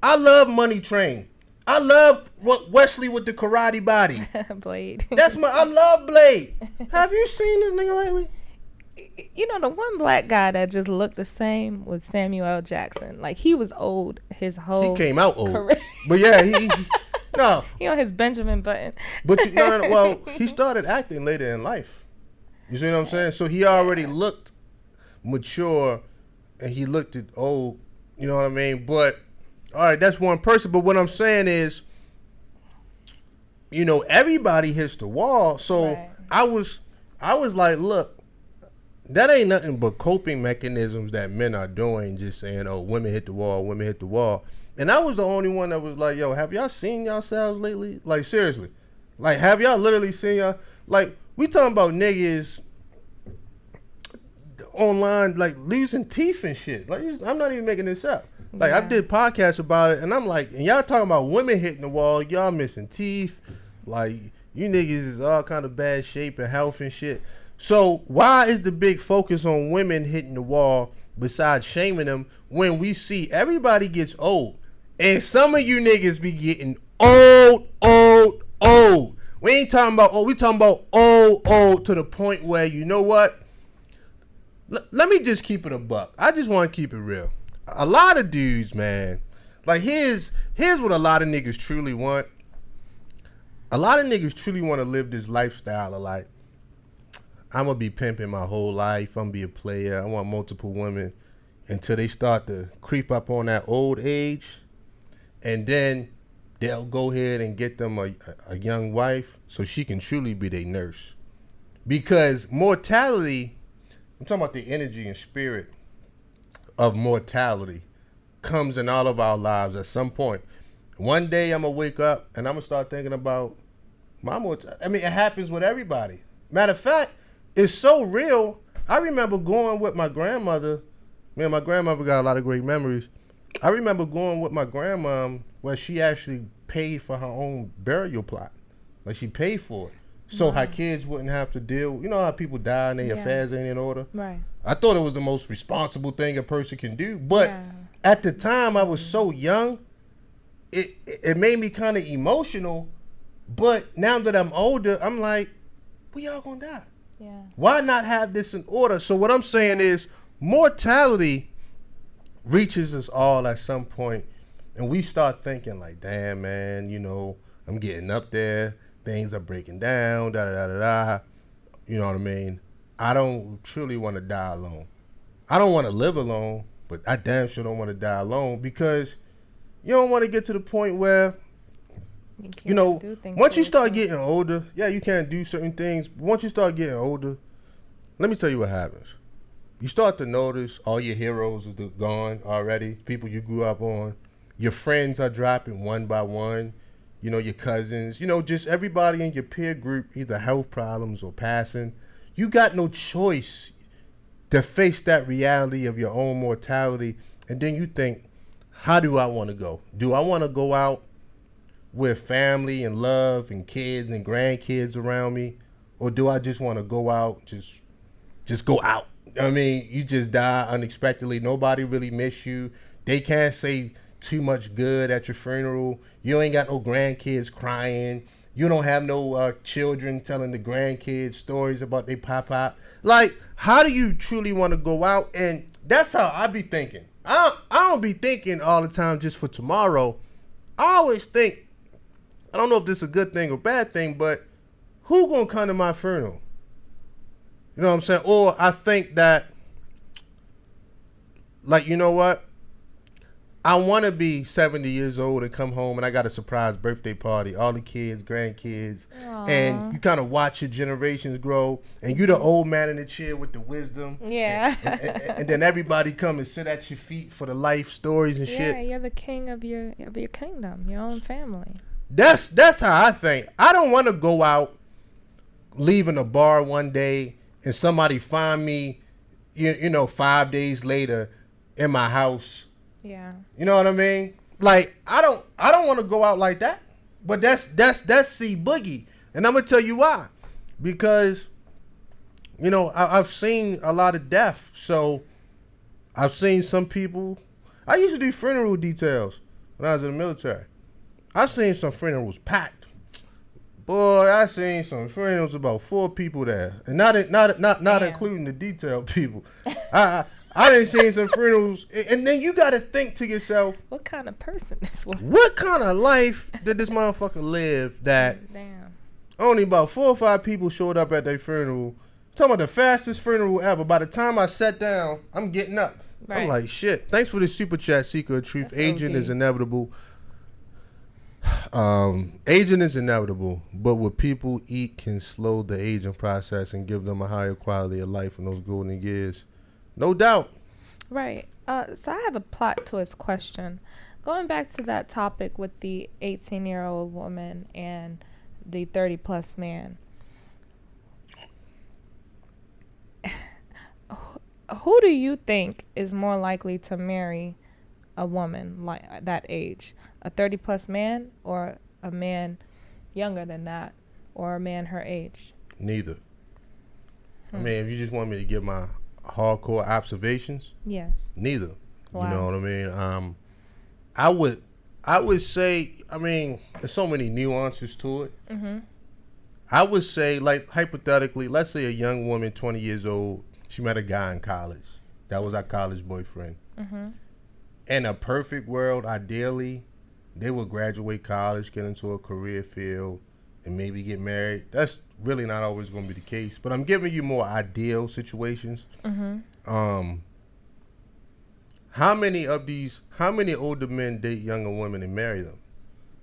I love Money Train. I love what Wesley with the karate body. Blade. I love Blade. Have you seen this nigga lately? You know, the one black guy that just looked the same was Samuel L. Jackson. Like, he was old his whole He came out old. career. But yeah, no. He on his Benjamin Button. But well, he started acting later in life. You see what I'm saying? So he already looked mature and he looked old. You know what I mean? But all right, that's one person. But what I'm saying is, everybody hits the wall. So Right. I was like, look, that ain't nothing but coping mechanisms that men are doing, just saying, oh, women hit the wall, women hit the wall. And I was the only one that was like, yo, have y'all seen yourselves lately? Like, seriously. Like, have y'all literally seen y'all? Like, we talking about niggas online, like, losing teeth and shit. Like, I'm not even making this up. Like, I did podcasts about it, and I'm like, and y'all talking about women hitting the wall, y'all missing teeth. Like, you niggas is all kind of bad shape and health and shit. So why is the big focus on women hitting the wall besides shaming them when we see everybody gets old? And some of you niggas be getting old. We ain't talking about old. We talking about old to the point where, you know what? Let me just keep it a buck. I just want to keep it real. A lot of dudes, man, like here's what a lot of niggas truly want. A lot of niggas truly want to live this lifestyle of like, I'm going to be pimping my whole life. I'm going to be a player. I want multiple women until they start to creep up on that old age. And then they'll go ahead and get them a young wife so she can truly be their nurse. Because mortality, I'm talking about the energy and spirit of mortality, comes in all of our lives at some point. One day I'm going to wake up and I'm going to start thinking about my mortality. I mean, it happens with everybody. Matter of fact, it's so real. I remember going with my grandmother. Man, my grandmother got a lot of great memories. I remember going with my grandmom where she actually paid for her own burial plot. Like, she paid for it. So her kids wouldn't have to deal. You know how people die and their affairs ain't in order? Right. I thought it was the most responsible thing a person can do. But at the time, I was so young, it made me kind of emotional. But now that I'm older, I'm like, we all gonna die. Yeah. Why not have this in order? So what I'm saying is mortality reaches us all at some point, and we start thinking like, damn, man, I'm getting up there. Things are breaking down, da-da-da-da-da. You know what I mean? I don't truly want to die alone. I don't want to live alone, but I damn sure don't want to die alone because you don't want to get to the point where once you start getting older, you can't do certain things. But once you start getting older, let me tell you what happens. You start to notice all your heroes are gone already, people you grew up on. Your friends are dropping one by one. Your cousins, just everybody in your peer group, either health problems or passing. You got no choice to face that reality of your own mortality. And then you think, how do I want to go? Do I want to go out with family and love and kids and grandkids around me? Or do I just want to go out, just go out? I mean, you just die unexpectedly. Nobody really miss you. They can't say too much good at your funeral. You ain't got no grandkids crying. You don't have no children telling the grandkids stories about their pop. Like, how do you truly want to go out? And that's how I be thinking. I don't be thinking all the time just for tomorrow. I always think, I don't know if this is a good thing or bad thing, but who gonna come to my funeral? You know what I'm saying? Or I think that, like, you know what? I want to be 70 years old and come home and I got a surprise birthday party. All the kids, grandkids. Aww. And you kind of watch your generations grow. And you the old man in the chair with the wisdom. Yeah. And then everybody come and sit at your feet for the life stories and shit. Yeah, you're the king of your kingdom, your own family. That's how I think. I don't want to go out, leaving a bar one day, and somebody find me, 5 days later in my house. Yeah. You know what I mean? Like, I don't want to go out like that. But that's C Boogie. And I'm gonna tell you why. Because, you know, I've seen a lot of death. So I've seen some people. I used to do funeral details when I was in the military. I seen some funerals packed. Boy, I seen some funerals about 4 people there, and not including the detailed people. I done seen some funerals, and then you got to think to yourself, what kind of person this was? What kind of life did this motherfucker live that only about 4 or 5 people showed up at their funeral? I'm talking about the fastest funeral ever. By the time I sat down, I'm getting up. Right. I'm like, shit. Thanks for the super chat, Seeker of Truth. Aging is inevitable. Aging is inevitable, but what people eat can slow the aging process and give them a higher quality of life in those golden years. No doubt. Right. So I have a plot twist question. Going back to that topic with the 18-year-old woman and the 30-plus man. Who do you think is more likely to marry a woman like that age? A 30-plus man or a man younger than that or a man her age? Neither. I mean, if you just want me to give my hardcore observations, yes. Neither. Wow. You know what I mean? I would say, I mean, there's so many nuances to it. Mm-hmm. I would say, like, hypothetically, let's say a young woman, 20 years old, she met a guy in college. That was our college boyfriend. Mm-hmm. In a perfect world, ideally, they would graduate college, get into a career field, and maybe get married. That's really not always going to be the case. But I'm giving you more ideal situations. Mm-hmm. How many older men date younger women and marry them?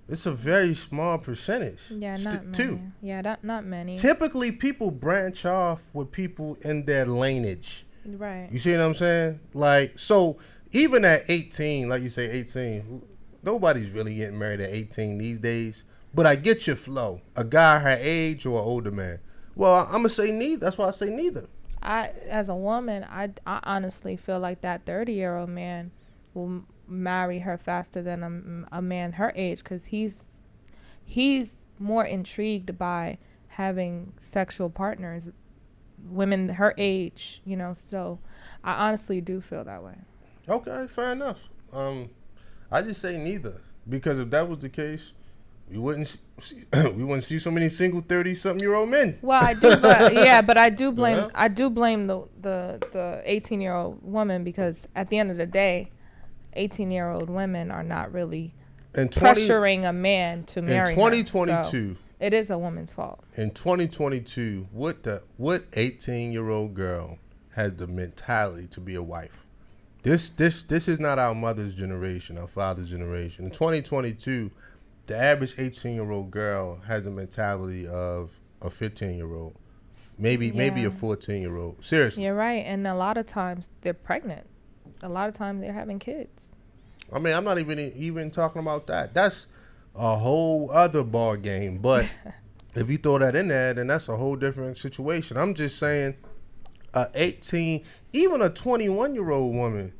It's a very small percentage. Yeah, not many. Too. Yeah, not many. Typically, people branch off with people in their lineage. Right. You see what I'm saying? Like, so even at 18, like you say 18, nobody's really getting married at 18 these days. But I get your flow. A guy her age or an older man. Well, I'm going to say neither. That's why I say neither. As a woman, I honestly feel like that 30-year-old man will marry her faster than a man her age, because he's more intrigued by having sexual partners, women her age, you know. So I honestly do feel that way. Okay, fair enough. I just say neither, because if that was the case, we wouldn't see so many single 30-something-year-old men. Well, I do, but I do blame the 18-year-old woman, because at the end of the day, 18-year-old women are not really pressuring a man to marry in 2022. So it is a woman's fault. In 2022, what 18-year-old girl has the mentality to be a wife? This is not our mother's generation, our father's generation. In 2022, the average 18-year-old girl has a mentality of a 15-year-old, maybe a 14-year-old. Seriously. You're right, and a lot of times they're pregnant. A lot of times they're having kids. I mean, I'm not even talking about that. That's a whole other ball game. But if you throw that in there, then that's a whole different situation. I'm just saying, a 18, even a 21-year-old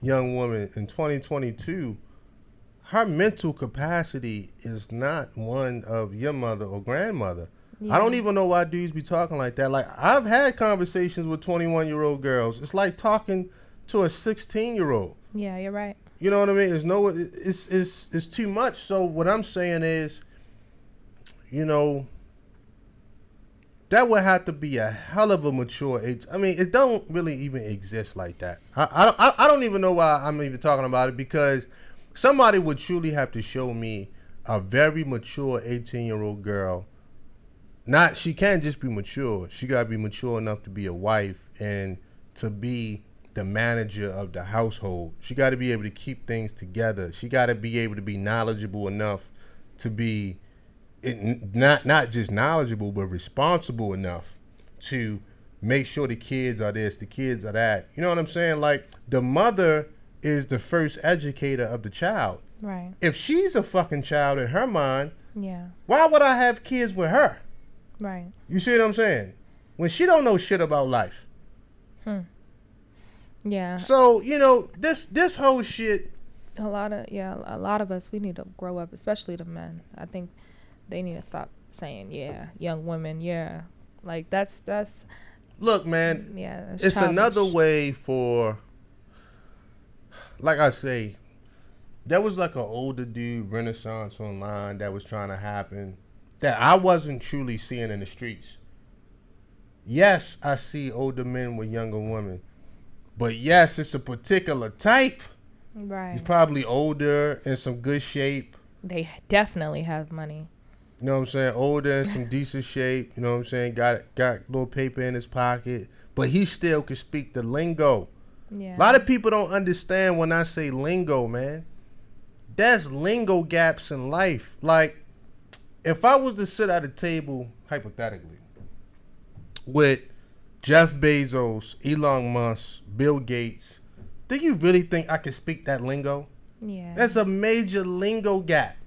young woman in 2022, her mental capacity is not one of your mother or grandmother. Yeah. I don't even know why dudes be talking like that. Like, I've had conversations with 21-year-old girls. It's like talking to a 16-year-old. Yeah, you're right. You know what I mean? It's too much. So what I'm saying is, you know, that would have to be a hell of a mature age. I mean, it don't really even exist like that. I don't even know why I'm even talking about it, because somebody would truly have to show me a very mature 18-year-old girl. She can't just be mature. She got to be mature enough to be a wife and to be the manager of the household. She got to be able to keep things together. She got to be able to be knowledgeable enough to be not just knowledgeable, but responsible enough to make sure the kids are this, the kids are that. You know what I'm saying? Like, the mother is the first educator of the child. Right. If she's a fucking child in her mind, yeah, why would I have kids with her? Right. You see what I'm saying? When she don't know shit about life. Yeah. So, you know, this whole shit. A lot of us, we need to grow up, especially the men. I think they need to saying, yeah, young women, yeah. Like, that's Look, man, yeah, that's it's childish. another way for, like I say, there was like an older dude renaissance online that was trying to happen that I wasn't truly seeing in the streets. Yes, I see older men with younger women. But yes, it's a particular type. Right. He's probably older, in some good shape. They definitely have money. You know what I'm saying? Older, in some decent shape. You know what I'm saying? Got a little paper in his pocket. But he still can speak the lingo. Yeah. A lot of people don't understand when I say lingo, man. There's lingo gaps in life. Like, if I was to sit at a table, hypothetically, with Jeff Bezos, Elon Musk, Bill Gates, do you really think I can speak that lingo? Yeah. That's a major lingo gap.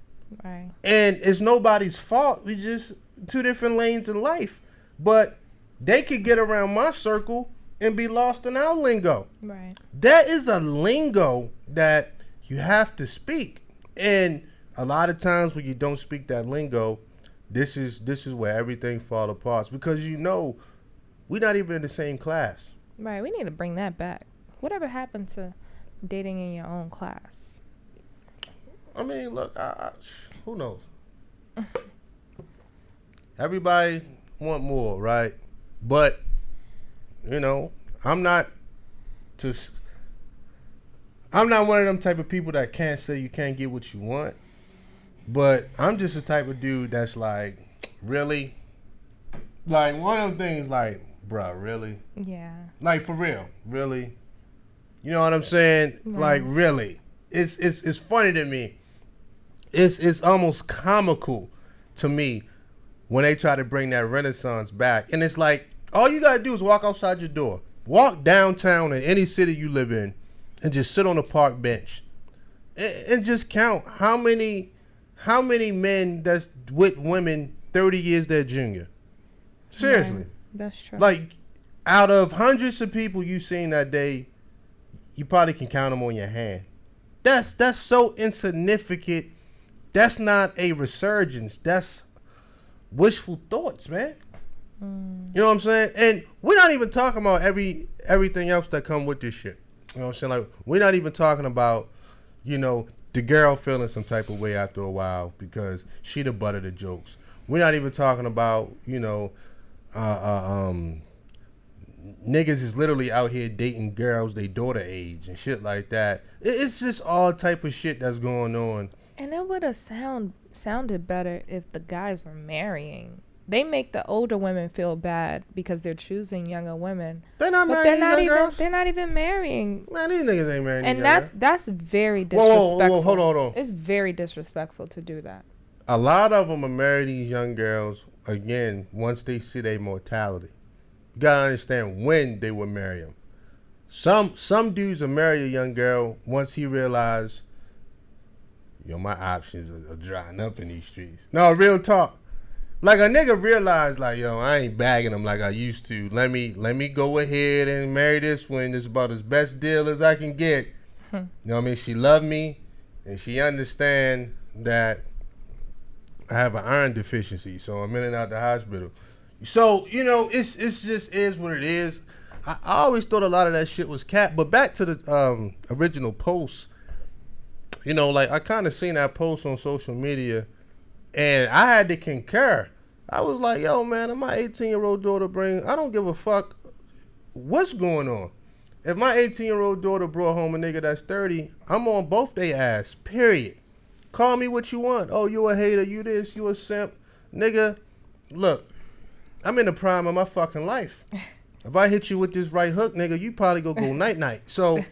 Right. And it's nobody's fault. We just two different lanes in life. But they could get around my circle and be lost in our lingo. Right. That is a lingo that you have to speak. And a lot of times when you don't speak that lingo, this is where everything falls apart. Because we're not even in the same class. Right. We need to bring that back. Whatever happened to dating in your own class? I mean, look, who knows? Everybody want more, right? But, I'm not one of them type of people that can't say you can't get what you want. But I'm just the type of dude that's like, really? Like, one of them things like, bruh, really? Yeah. Like, for real, really? You know what I'm saying? Right. Like, really? It's funny to me. It's almost comical to me when they try to bring that Renaissance back. And it's like, all you gotta do is walk outside your door. Walk downtown in any city you live in and just sit on a park bench. And just count how many men that's with women 30 years their junior. Seriously. Right. That's true. Like, out of hundreds of people you seen that day, you probably can count them on your hand. That's so insignificant. That's not a resurgence. That's wishful thoughts, man. You know what I'm saying? And we're not even talking about everything else that come with this shit. You know what I'm saying? Like, we're not even talking about, the girl feeling some type of way after a while because she the butt of the jokes. We're not even talking about, niggas is literally out here dating girls they daughter age and shit like that. It's just all type of shit that's going on. And it would have sounded better if the guys were marrying. They make the older women feel bad because they're choosing younger women. They're not marrying young girls. They're not even marrying. Man, these niggas ain't marrying. And that's very disrespectful. Whoa, hold on. It's very disrespectful to do that. A lot of them are marrying these young girls again once they see their mortality. You gotta understand when they would marry them. Some dudes will marry a young girl once he realize, my options are drying up in these streets. No, real talk. Like, a nigga realize, like, I ain't bagging him like I used to. Let me go ahead and marry this one. It's about as best deal as I can get. You know what I mean? She love me, and she understand that I have an iron deficiency, so I'm in and out the hospital. So, it's just is what it is. I always thought a lot of that shit was cap. But back to the original post, like, I kind of seen that post on social media, and I had to concur. I was like, yo, man, if my 18-year-old daughter I don't give a fuck what's going on. If my 18-year-old daughter brought home a nigga that's 30, I'm on both they ass, period. Call me what you want. Oh, you a hater, you this, you a simp. Nigga, look, I'm in the prime of my fucking life. If I hit you with this right hook, nigga, you probably go night-night. So,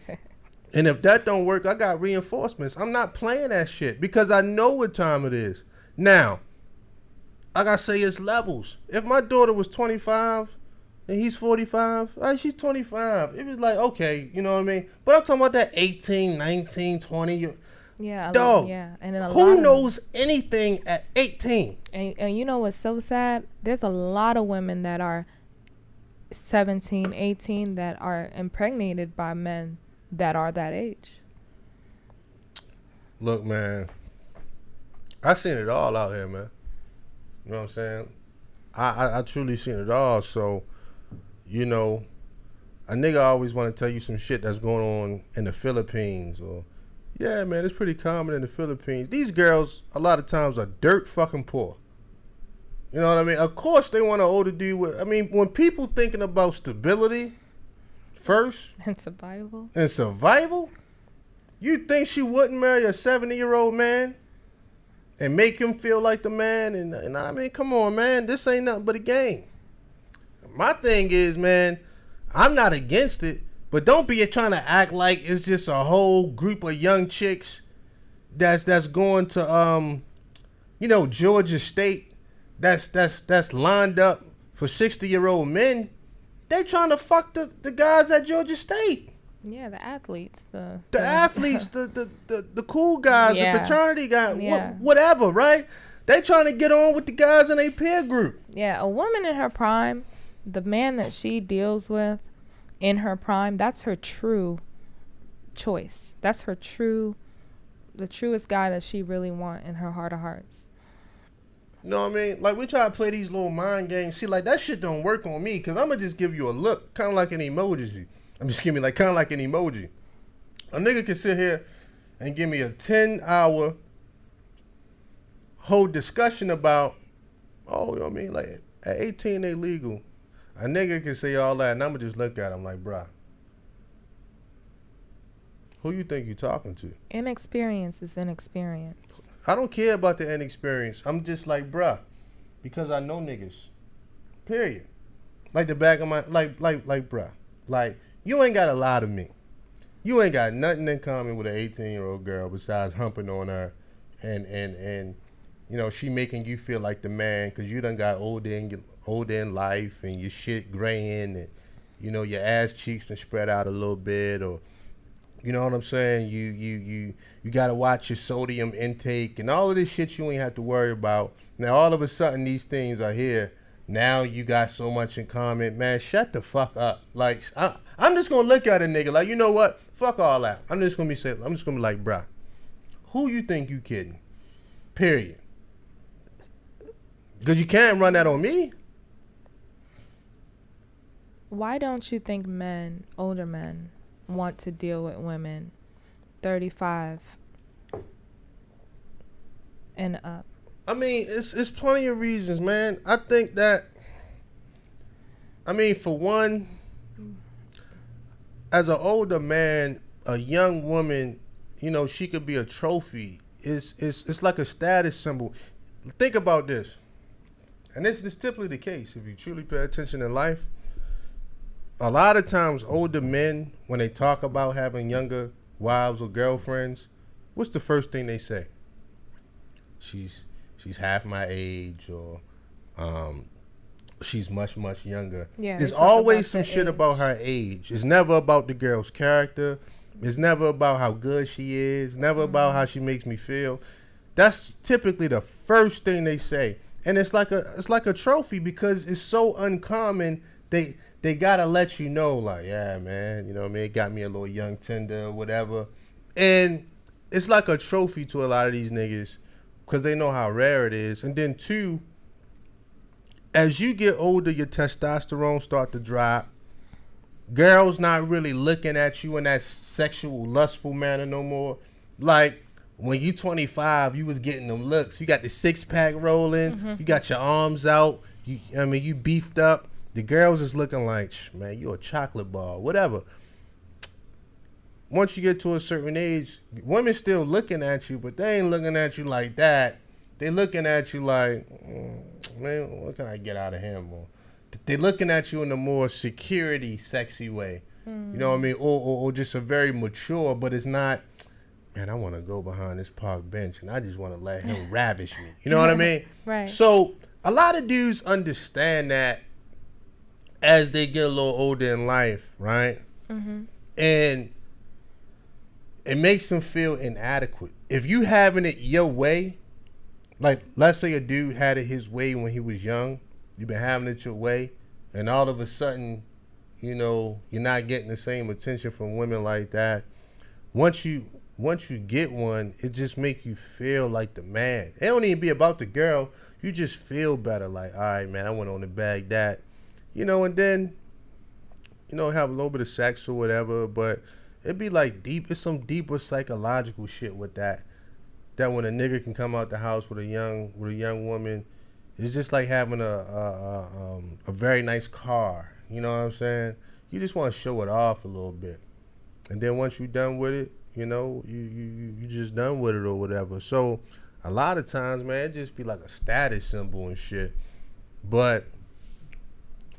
and if that don't work, I got reinforcements. I'm not playing that shit because I know what time it is. Now, like I say, it's levels. If my daughter was 25 and he's 45, she's 25. It was like, okay, you know what I mean? But I'm talking about that 18, 19, 20. Yeah. Dog, yeah. And then who knows anything at 18? And you know what's so sad? There's a lot of women that are 17, 18 that are impregnated by men that are that age. Look, man, I seen it all out here, man. You know what I'm saying? I truly seen it all. So, you know, a nigga always want to tell you some shit that's going on in the Philippines, or yeah, man, it's pretty common in the Philippines. These girls a lot of times are dirt fucking poor. You know what I mean? Of course they want an older dude with, I mean, when people thinking about stability first And survival. and survival, you think she wouldn't marry a 70-year-old man and make him feel like the man? And I mean, come on, man, this ain't nothing but a game. My thing is, man, I'm not against it, but don't be trying to act like it's just a whole group of young chicks that's going to Georgia State that's lined up for 60-year-old men. They trying to fuck the guys at Georgia State. Yeah, the athletes, the athletes, the cool guys, yeah. the fraternity guys, yeah. whatever, right? They trying to get on with the guys in their peer group. Yeah, a woman in her prime, the man that she deals with in her prime, that's her true choice. That's the truest guy that she really want in her heart of hearts. You know what I mean? Like, we try to play these little mind games. See, like, that shit don't work on me, because I'm going to just give you a look, kind of like an emoji. I'm just kidding, like, kind of like an emoji. A nigga can sit here and give me a 10-hour whole discussion about, you know what I mean? Like, at 18, they legal. A nigga can say all that, and I'm going to just look at him like, bruh, who you think you talking to? Inexperience is inexperience. I don't care about the inexperience. I'm just like, bruh, because I know niggas. Period. Like the back of my, like, bruh. Like, you ain't got to lie to me. You ain't got nothing in common with an 18-year-old girl besides humping on her and you know, she making you feel like the man because you done got older in life and your shit graying and, you know, your ass cheeks and spread out a little bit, or, you know what I'm saying? You got to watch your sodium intake and all of this shit you ain't have to worry about. Now, all of a sudden, these things are here. Now you got so much in common. Man, shut the fuck up. Like, I'm just going to look at a nigga like, you know what? Fuck all that. I'm just going to be like, bruh, who you think you kidding? Period. Because you can't run that on me. Why don't you think older men, want to deal with women 35 and up? I mean, it's plenty of reasons, man. I think that, I mean, for one, as an older man, a young woman, you know, she could be a trophy. It's like a status symbol. Think about this. And this is typically the case if you truly pay attention in life. A lot of times, older men, when they talk about having younger wives or girlfriends, what's the first thing they say? She's half my age, or she's much, much younger. Yeah, there's always some shit about her age. It's never about the girl's character. It's never about how good she is. Never about how she makes me feel. That's typically the first thing they say. And it's like a trophy because it's so uncommon. They gotta let you know, like, yeah, man, you know what I mean? It got me a little young tender or whatever. And it's like a trophy to a lot of these niggas because they know how rare it is. And then two, as you get older, your testosterone start to drop. Girls not really looking at you in that sexual, lustful manner no more. Like, when you 25, you was getting them looks. You got the six-pack rolling. Mm-hmm. You got your arms out. You beefed up. The girls is looking like, man, you a chocolate bar, whatever. Once you get to a certain age, women still looking at you, but they ain't looking at you like that. They looking at you like, man, what can I get out of him? Or they looking at you in a more security, sexy way. Mm. You know what I mean? Or just a very mature, but it's not, man, I want to go behind this park bench and I just want to let him ravish me. You know what I mean? Right. So a lot of dudes understand that as they get a little older in life, right? Mm-hmm. And it makes them feel inadequate. If you having it your way, like let's say a dude had it his way when he was young, you've been having it your way, and all of a sudden, you know, you're not getting the same attention from women like that. Once you get one, it just make you feel like the man. It don't even be about the girl. you just feel better. Like, all right, man, I went on to bag that, and then, have a little bit of sex or whatever. But it'd be like it's some deeper psychological shit with that. That when a nigga can come out the house with a young woman, it's just like having a very nice car. You know what I'm saying? You just want to show it off a little bit, and then once you're done with it, you just done with it or whatever. So a lot of times, man, it just be like a status symbol and shit. But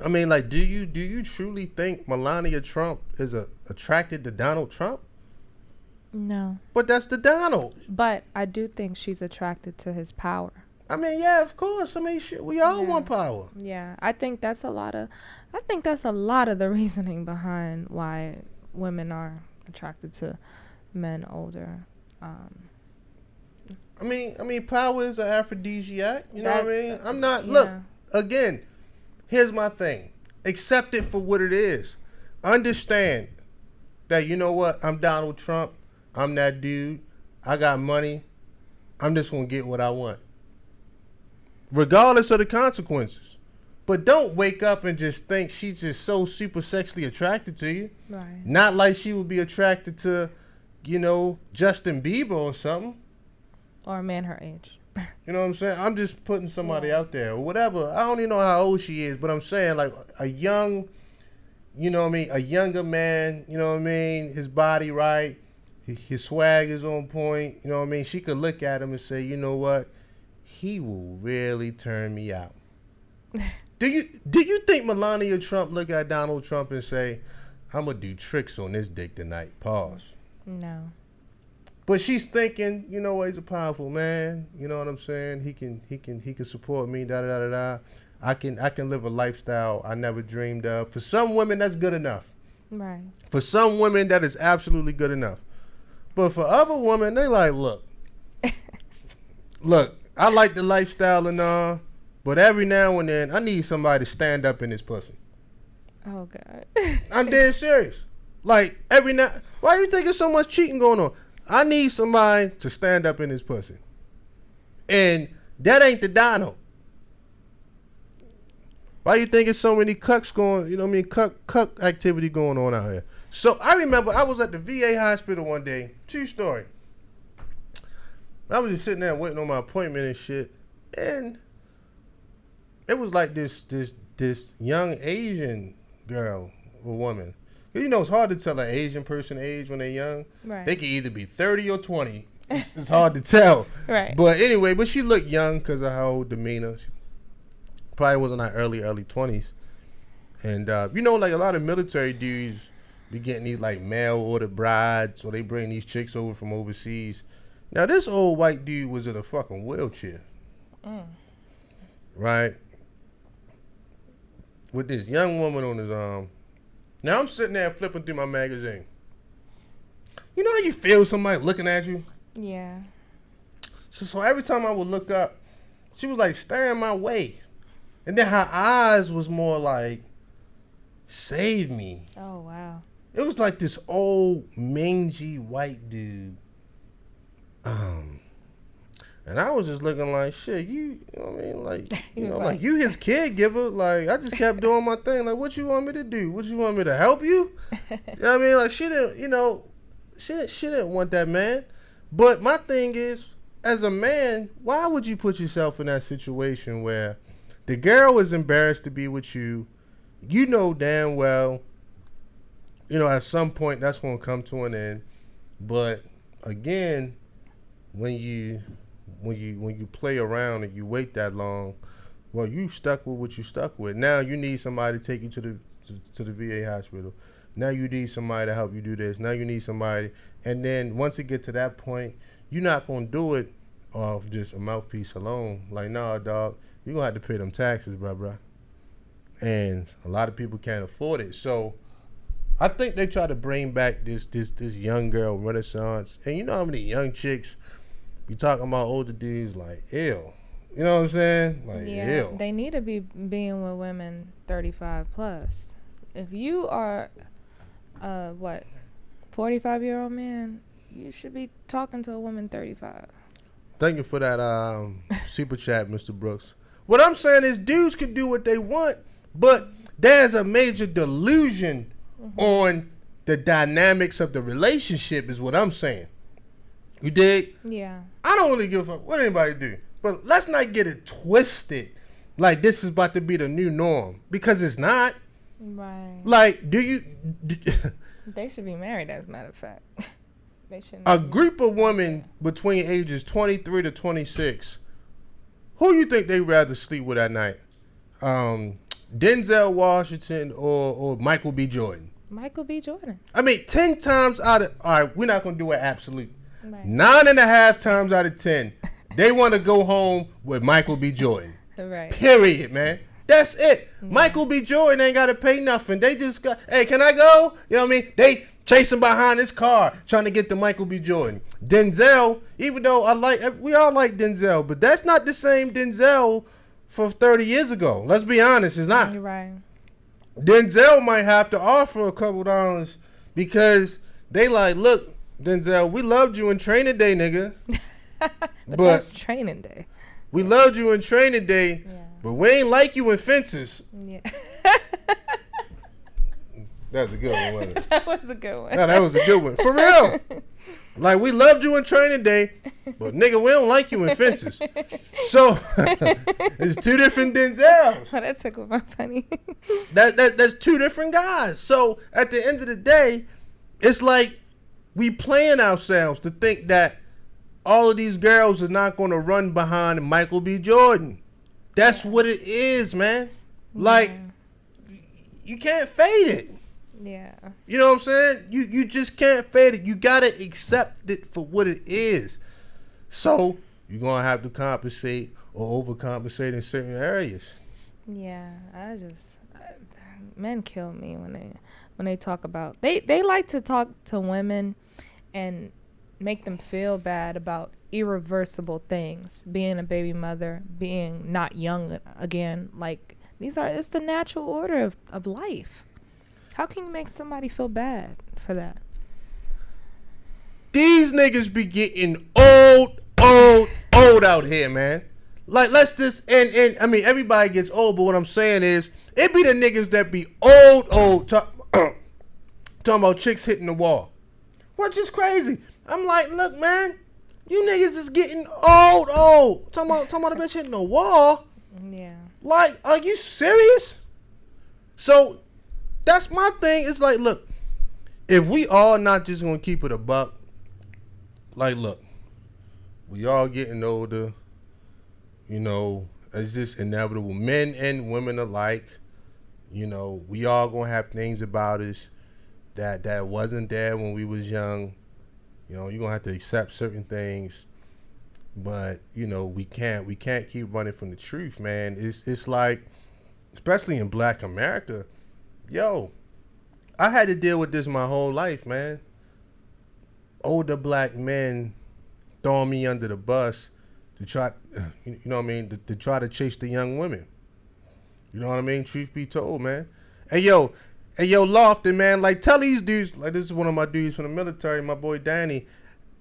I mean, like, do you truly think Melania Trump is attracted to Donald Trump? No. But that's the Donald. But I do think she's attracted to his power. I mean, yeah, of course. I mean, shit, we all want power. Yeah, I think that's a lot of the reasoning behind why women are attracted to men older. I mean, power is an aphrodisiac. You know what I mean? I'm not. Yeah. Look, again, here's my thing. Accept it for what it is. Understand that, you know what? I'm Donald Trump. I'm that dude. I got money. I'm just going to get what I want, regardless of the consequences. But don't wake up and just think she's just so super sexually attracted to you. Right. Not like she would be attracted to, Justin Bieber or something. Or a man her age. You know what I'm saying? I'm just putting somebody out there or whatever. I don't even know how old she is, but I'm saying like a young, a younger man, his body right. His swag is on point, She could look at him and say, you know what? He will really turn me out. Do you think Melania Trump look at Donald Trump and say, I'm gonna do tricks on this dick tonight? Pause. No. But she's thinking, he's a powerful man. You know what I'm saying? He can support me. Da da da da. I can live a lifestyle I never dreamed of. For some women, that's good enough. Right. For some women, that is absolutely good enough. But for other women, they like, look, I like the lifestyle and all, but every now and then, I need somebody to stand up in this pussy. Oh, God. I'm dead serious. Like, why you think there's so much cheating going on? I need somebody to stand up in this pussy. And that ain't the Donald. Why you think there's so many cucks going, cuck activity going on out here? So I remember I was at the VA hospital one day. True story. I was just sitting there waiting on my appointment and shit, and it was like this young Asian girl or woman. It's hard to tell an Asian person age when they're young. Right. They can either be 30 or 20. It's hard to tell. Right. But anyway, she looked young because of her whole demeanor. She probably was in her early 20s. And like a lot of military dudes be getting these like mail order brides, or they bring these chicks over from overseas. Now this old white dude was in a fucking wheelchair. Right? With this young woman on his arm. Now I'm sitting there flipping through my magazine. You know how you feel somebody looking at you? Yeah. So every time I would look up, she was like staring my way. And then her eyes was more like, save me. Oh, wow. It was like this old mangy white dude. And I was just looking like, shit, you know what I mean? Like, like you his caregiver. Like, I just kept doing my thing. Like, what you want me to do? What you want me to help you? You know what I mean? Like, she didn't, she didn't want that man. But my thing is, as a man, why would you put yourself in that situation where the girl is embarrassed to be with you? You know damn well, at some point that's going to come to an end. But again, when you play around and you wait that long, well, you stuck with what you stuck with. Now you need somebody to take you to the VA hospital. Now you need somebody to help you do this. Now you need somebody. And then once it get to that point, you're not going to do it off just a mouthpiece alone. Like, nah, dog, you're going to have to pay them taxes, bruh. And a lot of people can't afford it. So I think they try to bring back this young girl renaissance. And you know how many young chicks be talking about older dudes like, ew. You know what I'm saying? Like, ew. They need to be being with women 35 plus. If you are 45-year-old man, you should be talking to a woman 35. Thank you for that super chat, Mr. Brooks. What I'm saying is dudes can do what they want, but there's a major delusion on the dynamics of the relationship is what I'm saying. You dig? Yeah. I don't really give a fuck what anybody do. But let's not get it twisted like this is about to be the new norm. Because it's not. Right. Like, They should be married, as a matter of fact. They shouldn't. A group of women between ages 23 to 26, who you think they rather sleep with at night? Denzel Washington or Michael B. Jordan? Michael B. Jordan. I mean, 10 times out of... All right, we're not going to do it absolute. Right. 9.5 times out of 10, they want to go home with Michael B. Jordan. Right. Period, man. That's it. Yeah. Michael B. Jordan ain't got to pay nothing. They just got, hey, can I go? You know what I mean? They chasing behind his car trying to get to Michael B. Jordan. Denzel, even though we all like Denzel, but that's not the same Denzel for 30 years ago. Let's be honest, it's not. You're right. Denzel might have to offer a couple dollars because they like, look, Denzel, we loved you in Training Day, nigga. but that's Training Day. We loved you in Training Day, but we ain't like you in Fences. Yeah. That's a good one, wasn't it? That was a good one. No, that was a good one. For real. Like, we loved you in Training Day, but nigga, we don't like you in Fences. So, it's two different Denzels. Oh, that tickled my funny. That's two different guys. So, at the end of the day, it's like we playing ourselves to think that all of these girls are not going to run behind Michael B. Jordan. That's what it is, man. Like, you can't fade it. Yeah. You know what I'm saying? You just can't fade it. You got to accept it for what it is. So, you're going to have to compensate or overcompensate in certain areas. Yeah, men kill me when they talk about, they like to talk to women and make them feel bad about irreversible things, being a baby mother, being not young again. Like, it's the natural order of life. How can you make somebody feel bad for that? These niggas be getting old out here, man. Like, let's just, and I mean, everybody gets old, but what I'm saying is, it be the niggas that be old, talking about chicks hitting the wall. Which is crazy. I'm like, look, man, you niggas is getting old. Talking about a bitch hitting the wall. Yeah. Like, are you serious? So, that's my thing. It's like, look, if we all not just gonna keep it a buck, like, look, we all getting older, you know, it's just inevitable. Men and women alike, you know, we all gonna have things about us that wasn't there when we was young. You know, you're gonna have to accept certain things, but you know, we can't keep running from the truth, man. It's like, especially in Black America, yo, I had to deal with this my whole life, man. Older black men throwing me under the bus to try, you know what I mean, to try to chase the young women. You know what I mean? Truth be told, man. Hey, yo, Lofton, man, like, tell these dudes, like, this is one of my dudes from the military, my boy Danny.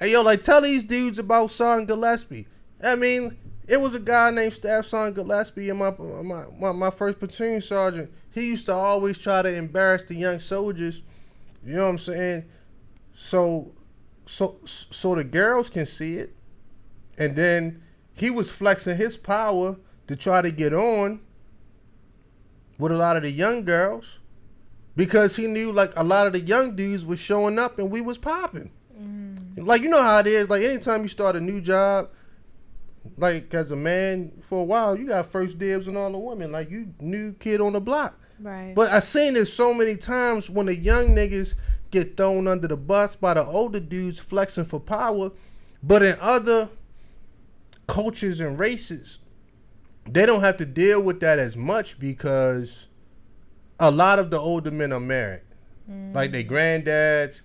Hey, yo, like, tell these dudes about Sergeant Gillespie. I mean, it was a guy named Staff Sergeant Gillespie, and my first platoon sergeant. He used to always try to embarrass the young soldiers. You know what I'm saying? So the girls can see it. And then he was flexing his power to try to get on with a lot of the young girls, because he knew, like, a lot of the young dudes was showing up and we was popping. Like, you know how it is. Like, anytime you start a new job, like, as a man, for a while, you got first dibs on all the women. Like, you new kid on the block. Right. But I seen this so many times when the young niggas get thrown under the bus by the older dudes flexing for power. But in other cultures and races, they don't have to deal with that as much because a lot of the older men are married. Like, their granddads,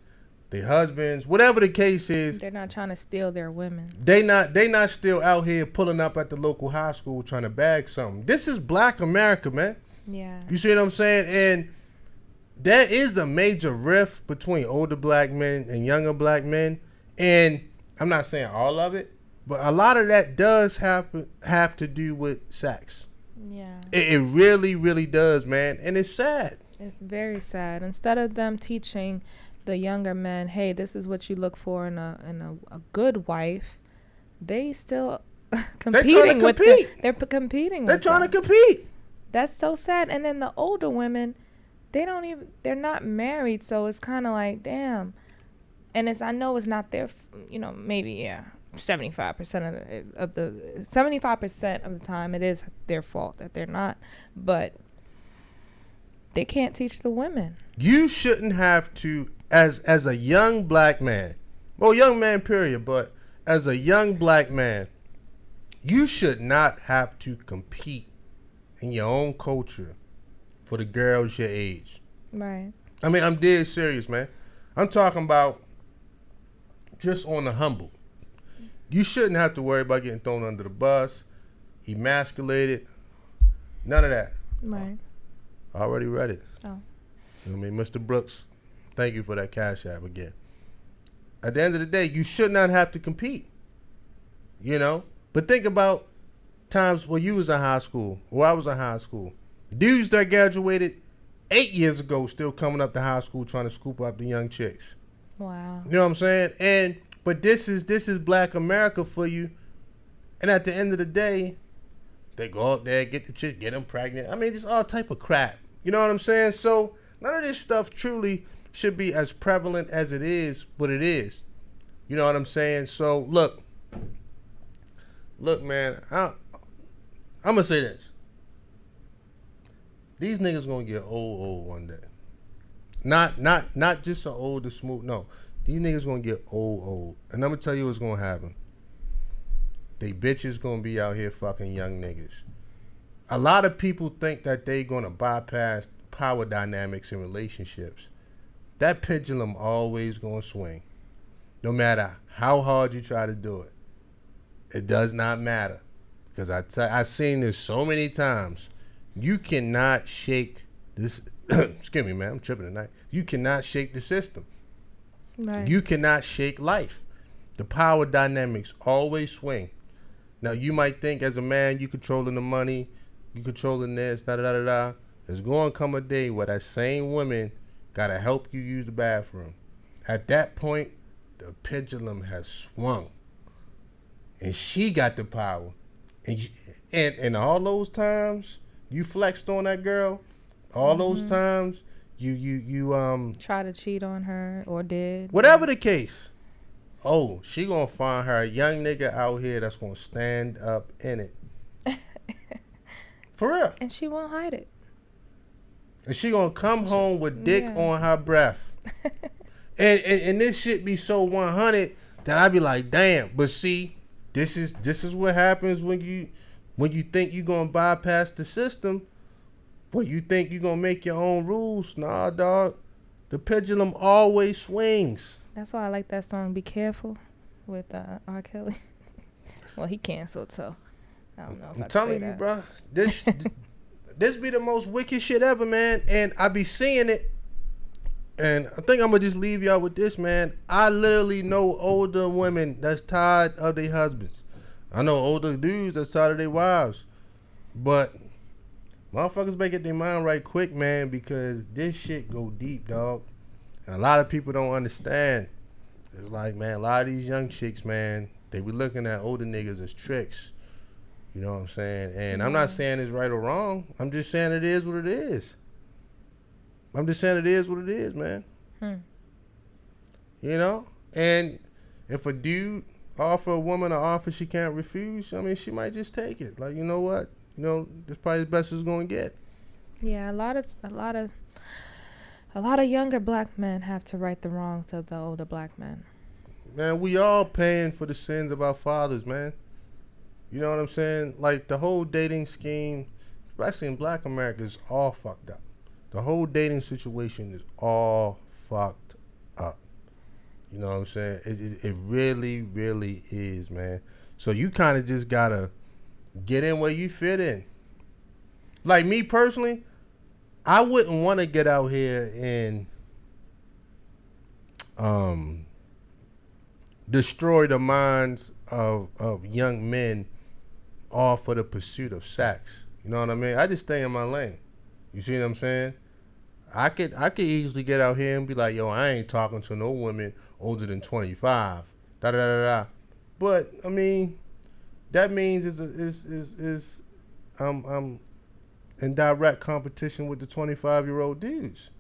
their husbands, whatever the case is. They're not trying to steal their women. They not still out here pulling up at the local high school trying to bag something. This is Black America, man. Yeah. You see what I'm saying? And there is a major rift between older black men and younger black men. And I'm not saying all of it, But a lot of that does have to do with sex. Yeah. It really, really does, man. And it's sad. It's very sad. Instead of them teaching the younger men, hey, this is what you look for in a good wife, they still competing with them. They're competing They're with trying them. to compete. That's so sad. And then the older women, they're not married, so it's kind of like, damn. And I know it's not their, maybe 75% of the 75% of the time it is their fault that they're not, but they can't teach the women. You shouldn't have to, as a young black man, well, young man period, but as a young black man, you should not have to compete in your own culture for the girls your age. Right. I mean, I'm dead serious, man. I'm talking about just on the humble. You shouldn't have to worry about getting thrown under the bus, emasculated, none of that. Right. I already read it. Oh. I mean, Mr. Brooks, thank you for that cash app again. At the end of the day, you should not have to compete, But think about times when you was in high school, or I was in high school. Dudes that graduated 8 years ago still coming up to high school trying to scoop up the young chicks. Wow. You know what I'm saying? But this is black America for you. And at the end of the day, they go up there, get the chick, get them pregnant. I mean, just all type of crap. You know what I'm saying? So none of this stuff truly should be as prevalent as it is, but it is. You know what I'm saying? So look, man, I'm gonna say this. These niggas gonna get old one day. Not just an old to smooth. No, these niggas gonna get old. And I'm gonna tell you what's gonna happen. They bitches gonna be out here fucking young niggas. A lot of people think that they gonna bypass power dynamics in relationships. That pendulum always gonna swing. No matter how hard you try to do it. It does not matter. Because I've seen this so many times. You cannot shake this. Excuse me, man. I'm tripping tonight. You cannot shake the system. Right. You cannot shake life. The power dynamics always swing. Now, you might think as a man, you controlling the money, you controlling this, da-da-da-da-da. There's going to come a day where that same woman got to help you use the bathroom. At that point, the pendulum has swung. And she got the power. And all those times you flexed on that girl, all those times you try to cheat on her or did. Whatever the case. Oh, she gonna find her a young nigga out here that's gonna stand up in it. For real. And she won't hide it. And she gonna come home with dick on her breath. and this shit be so 100 that I be like, damn. But see, this is what happens when you think you gonna bypass the system. Well, you think you gonna make your own rules. Nah, dog. The pendulum always swings. That's why I like that song, Be Careful, with R. Kelly. Well, he canceled, so I don't know if I'm telling you, bro. This be the most wicked shit ever, man. And I be seeing it. And I think I'm going to just leave y'all with this, man. I literally know older women that's tired of their husbands. I know older dudes that's tired of their wives. But motherfuckers better get their mind right quick, man, because this shit go deep, dog. And a lot of people don't understand. It's like, man, a lot of these young chicks, man, they be looking at older niggas as tricks. You know what I'm saying? And I'm not saying it's right or wrong. I'm just saying it is what it is. I'm just saying it is what it is, man. You know? And if a dude offer a woman an offer she can't refuse, I mean, she might just take it. Like, you know what? You know, that's probably the best it's going to get. Yeah, a lot of younger black men have to right the wrongs of the older black men. Man, we all paying for the sins of our fathers, man. You know what I'm saying? Like, the whole dating scheme, especially in black America, is all fucked up. The whole dating situation is all fucked up. You know what I'm saying? It really, really is, man. So you kind of just got to get in where you fit in. Like me personally, I wouldn't want to get out here and destroy the minds of young men all for the pursuit of sex. You know what I mean? I just stay in my lane. You see what I'm saying? I could easily get out here and be like, yo, I ain't talking to no women older than 25. Da da da da. But I mean, that means I'm in direct competition with the 25-year-old dudes.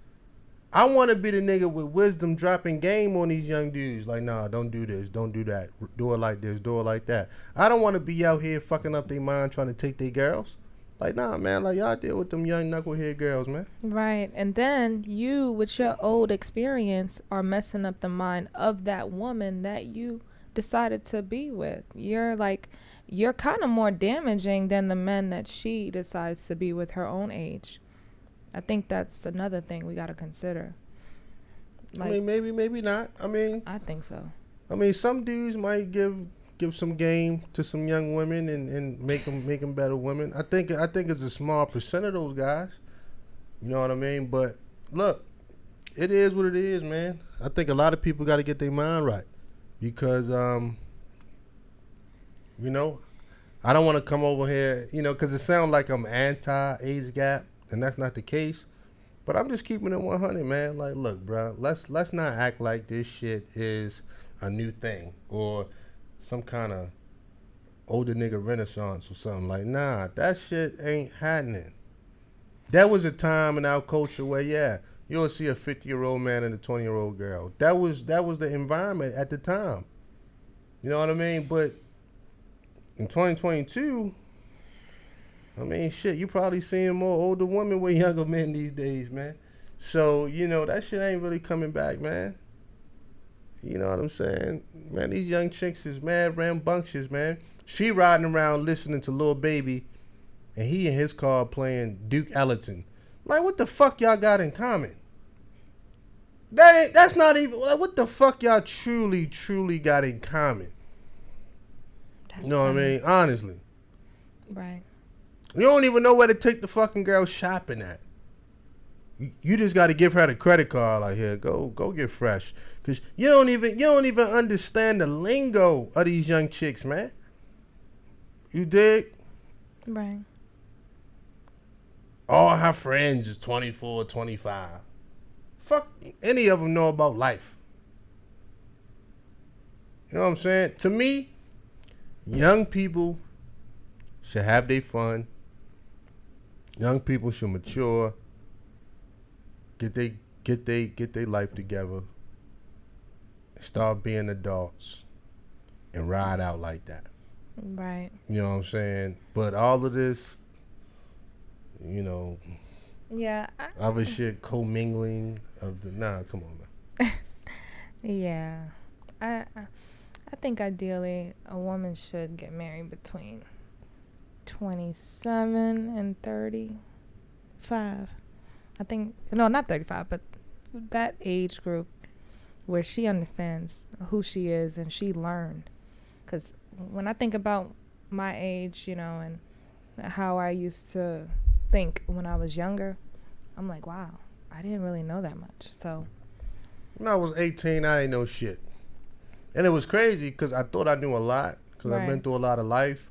I want to be the nigga with wisdom dropping game on these young dudes. Like, nah, don't do this, don't do that. Do it like this, do it like that. I don't want to be out here fucking up their mind trying to take their girls. Like, nah, man, like, y'all deal with them young knucklehead girls, man. Right. And then you, with your old experience, are messing up the mind of that woman that you decided to be with. You're kind of more damaging than the men that she decides to be with her own age. I think that's another thing we got to consider. Like, I mean, maybe not. I think so. I mean, some dudes might give some game to some young women and make them better women. I think it's a small percent of those guys. You know what I mean? But look, it is what it is, man. I think a lot of people got to get their mind right because, you know, I don't want to come over here, you know, because it sounds like I'm anti-age gap. And that's not the case, but I'm just keeping it 100, man. Like, look, bro, let's not act like this shit is a new thing or some kind of older nigga renaissance or something. Like, nah, that shit ain't happening. There was a time in our culture where, yeah, you'll see a 50-year-old man and a 20-year-old girl. That was the environment at the time. You know what I mean? But in 2022. I mean, shit, you probably seeing more older women with younger men these days, man. So, you know, that shit ain't really coming back, man. You know what I'm saying? Man, these young chicks is mad rambunctious, man. She riding around listening to Lil Baby, and he in his car playing Duke Ellington. Like, what the fuck y'all got in common? That's not even, like, what the fuck y'all truly got in common? You know what I mean? Honestly. Right. You don't even know where to take the fucking girl shopping at. You just got to give her the credit card. Like, here, go get fresh, cause you don't even understand the lingo of these young chicks, man. You dig? Right. All her friends is 24, 25. Fuck any of them know about life. You know what I'm saying? To me, young people should have their fun. Young people should mature, get their life together, start being adults, and ride out like that. Right. You know what I'm saying? But all of this, you know, yeah, other shit commingling of the come on, man. Yeah, I think ideally a woman should get married between 27 and 35. I think, no, not 35, but that age group where she understands who she is and she learned. Because when I think about my age, you know, and how I used to think when I was younger, I'm like, wow, I didn't really know that much. So when I was 18, I didn't know shit. And it was crazy because I thought I knew a lot because I've been through a lot of life.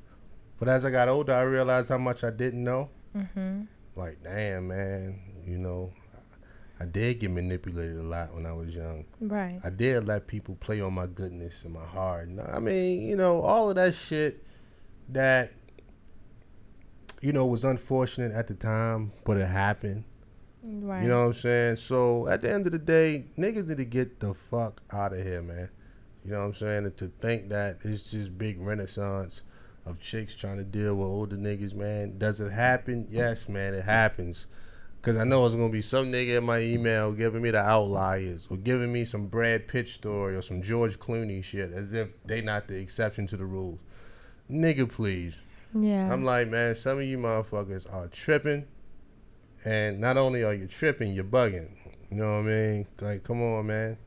But as I got older, I realized how much I didn't know. Mm-hmm. Like, damn, man, you know, I did get manipulated a lot when I was young. Right. I did let people play on my goodness and my heart. I mean, you know, all of that shit that, you know, was unfortunate at the time, but it happened. Right. You know what I'm saying? So at the end of the day, niggas need to get the fuck out of here, man. You know what I'm saying? And to think that it's just big renaissance of chicks trying to deal with older niggas, man. Does it happen? Yes, man, it happens. Because I know it's going to be some nigga in my email giving me the outliers or giving me some Brad Pitt story or some George Clooney shit as if they not the exception to the rules. Nigga, please. Yeah. I'm like, man, some of you motherfuckers are tripping. And not only are you tripping, you're bugging. You know what I mean? Like, come on, man.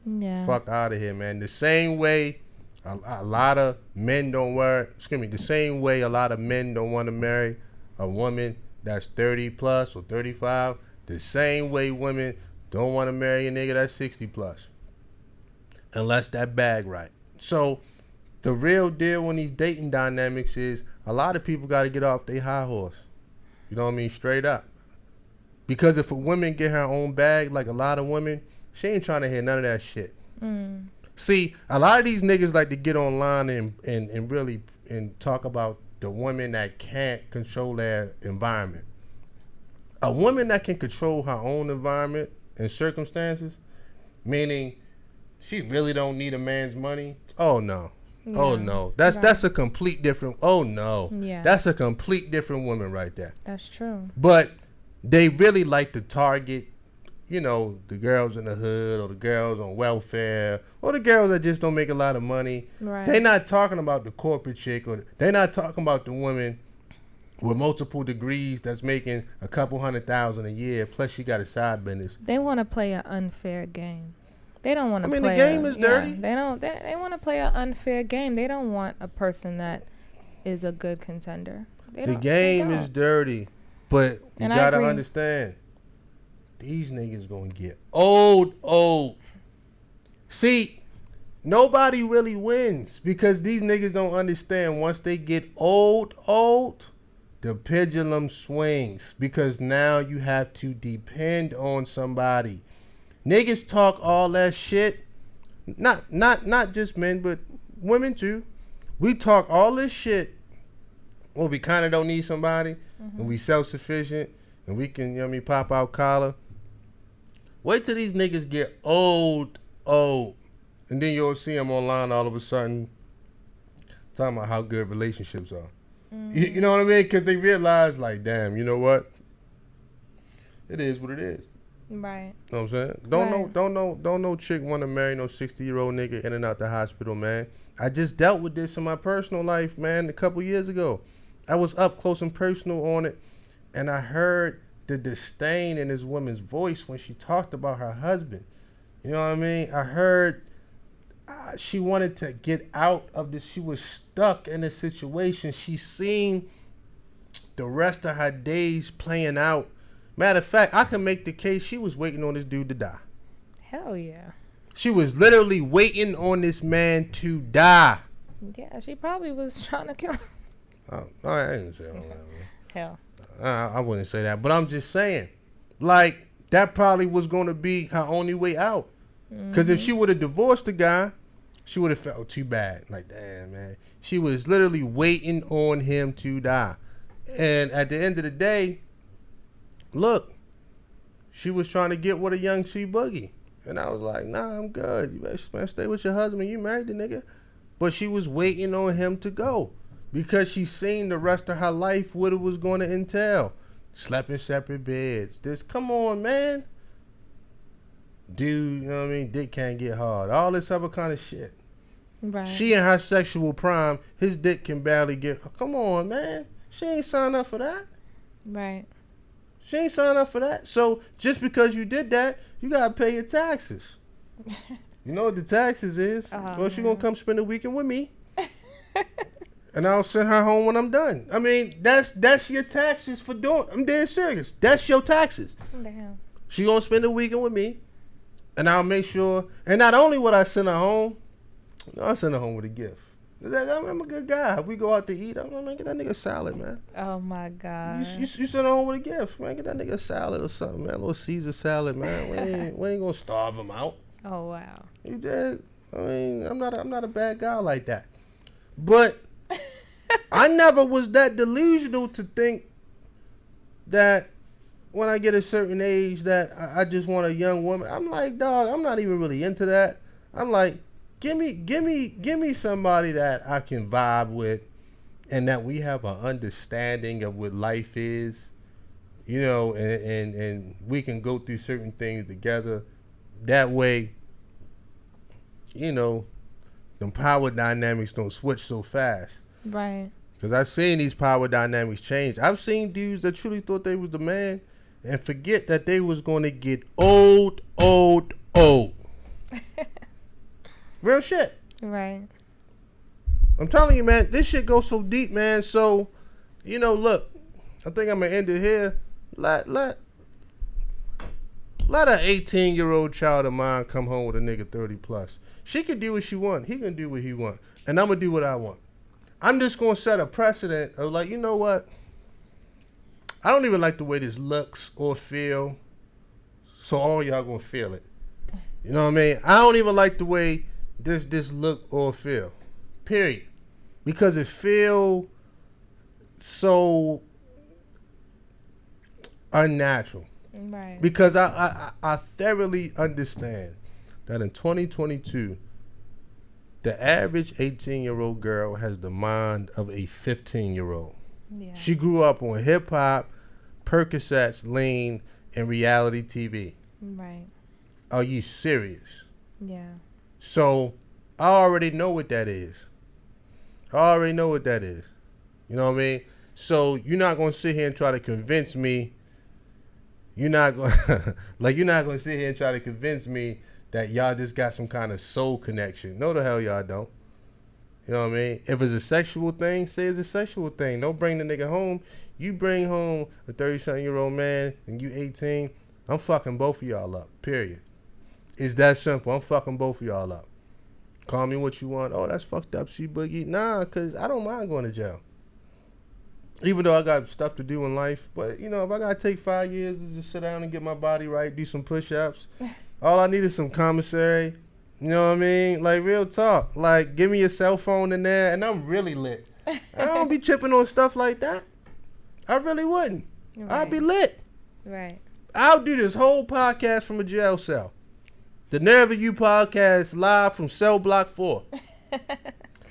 Yeah. Fuck out of here, man. The same way a lot of men the same way a lot of men don't want to marry a woman that's 30 plus or 35, the same way women don't want to marry a nigga that's 60 plus. Unless that bag right. So the real deal on these dating dynamics is a lot of people got to get off their high horse. You know what I mean? Straight up. Because if a woman get her own bag, like a lot of women, she ain't trying to hear none of that shit. See, a lot of these niggas like to get online and really and talk about the women that can't control their environment. A woman that can control her own environment and circumstances, meaning she really don't need a man's money. Oh no. Yeah. Oh no. That's a complete different. Oh no. Yeah. That's a complete different woman right there. That's true. But they really like to target, you know, the girls in the hood or the girls on welfare or the girls that just don't make a lot of money. Right. They're not talking about the corporate chick, or they're not talking about the women with multiple degrees that's making a couple $100,000 a year, plus she got a side business. They want to play an unfair game. They don't want to play. I mean, the game is dirty. They don't. They want to play an unfair game. They don't want a person that is a good contender. The game is dirty, but you gotta understand, these niggas gonna get old. See, nobody really wins because these niggas don't understand. Once they get old, the pendulum swings because now you have to depend on somebody. Niggas talk all that shit. Not just men, but women too. We talk all this shit. Well, we kind of don't need somebody, and we self-sufficient, and we can, you know what I mean, pop out collar. Wait till these niggas get old, and then you'll see them online all of a sudden talking about how good relationships are. You know what I mean? Because they realize, like, damn, you know what? It is what it is. Right. You know what I'm saying? Don't no chick want to marry no 60-year-old nigga in and out the hospital, man. I just dealt with this in my personal life, man, a couple years ago. I was up close and personal on it, and I heard the disdain in this woman's voice when she talked about her husband. You know what I mean? I heard she wanted to get out of this. She was stuck in a situation. She seen the rest of her days playing out. Matter of fact, I can make the case she was waiting on this dude to die. Hell yeah. She was literally waiting on this man to die. Yeah, she probably was trying to kill him. Oh, I ain't say all that, man. Hell. I wouldn't say that, but I'm just saying, like, that probably was going to be her only way out. Because if she would have divorced the guy, she would have felt too bad. Like, damn, man. She was literally waiting on him to die. And at the end of the day, look, she was trying to get with a young Boogie. And I was like, nah, I'm good. You better stay with your husband. You married the nigga. But she was waiting on him to go. Because she seen the rest of her life what it was going to entail. Slept in separate beds. Come on, man. Dude, you know what I mean? Dick can't get hard. All this other kind of shit. Right. She in her sexual prime. His dick can barely get. Come on, man. She ain't signed up for that. Right. She ain't signed up for that. So just because you did that, you gotta pay your taxes. You know what the taxes is? Well, she gonna come spend the weekend with me. And I'll send her home when I'm done. I mean, that's your taxes for doing. I'm dead serious. That's your taxes. Damn. She gonna spend the weekend with me, and I'll make sure. And not only would I send her home, I'll send her home with a gift. I'm a good guy. If we go out to eat, I'm gonna get that nigga a salad, man. Oh my God. You send her home with a gift, man. Get that nigga a salad or something, man. A little Caesar salad, man. We ain't gonna starve him out. Oh wow. You did. I mean, I'm not a bad guy like that. But I never was that delusional to think that when I get a certain age that I just want a young woman. I'm like, dog, I'm not even really into that. I'm like, give me somebody that I can vibe with and that we have an understanding of what life is, you know, and we can go through certain things together. That way, you know, them power dynamics don't switch so fast. Right. Because I've seen these power dynamics change. I've seen dudes that truly thought they was the man and forget that they was going to get old. Real shit. Right. I'm telling you, man, this shit goes so deep, man. So, you know, look, I think I'm going to end it here. Let Let an 18-year-old child of mine come home with a nigga 30 plus. She can do what she want. He can do what he want. And I'm going to do what I want. I'm just going to set a precedent of like, you know what? I don't even like the way this looks or feel. So all y'all going to feel it. You know what I mean? I don't even like the way this look or feel. Period. Because it feel so unnatural. Right. Because I thoroughly understand that in 2022, the average 18-year-old girl has the mind of a 15-year-old. Yeah. She grew up on hip-hop, Percocets, lean, and reality TV. Right. Are you serious? Yeah. So I already know what that is. I already know what that is. You know what I mean? So you're not going to sit here and try to convince me. You're not going you're not going to sit here and try to convince me that y'all just got some kind of soul connection. No, the hell y'all don't. You know what I mean? If it's a sexual thing, say it's a sexual thing. Don't bring the nigga home. You bring home a 30-something-year-old man and you 18, I'm fucking both of y'all up, period. It's that simple. I'm fucking both of y'all up. Call me what you want. Oh, that's fucked up, C-Boogie. Nah, because I don't mind going to jail. Even though I got stuff to do in life. But, you know, if I got to take 5 years to just sit down and get my body right, do some push-ups, all I need is some commissary. You know what I mean? Like, real talk. Like, give me your cell phone in there, and I'm really lit. I don't be tripping on stuff like that. I really wouldn't. Right. I'd be lit. Right. I'll do this whole podcast from a jail cell. The Nerve of You podcast live from cell block 4.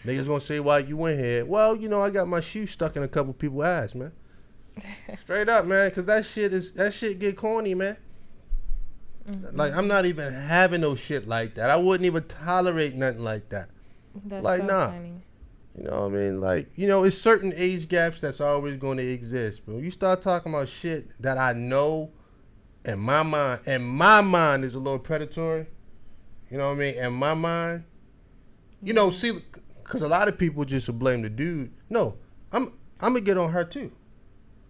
Niggas gonna say why you in here. Well, you know, I got my shoe stuck in a couple people's ass, man. Straight up, man, because that shit get corny, man. Mm-hmm. Like, I'm not even having no shit like that. I wouldn't even tolerate nothing like that. That's like, so nah. funny. You know what I mean? Like, you know, it's certain age gaps that's always going to exist. But when you start talking about shit that I know in my mind is a little predatory. You know what I mean? In my mind, you know, see, because a lot of people just blame the dude. No, I'm gonna get on her too.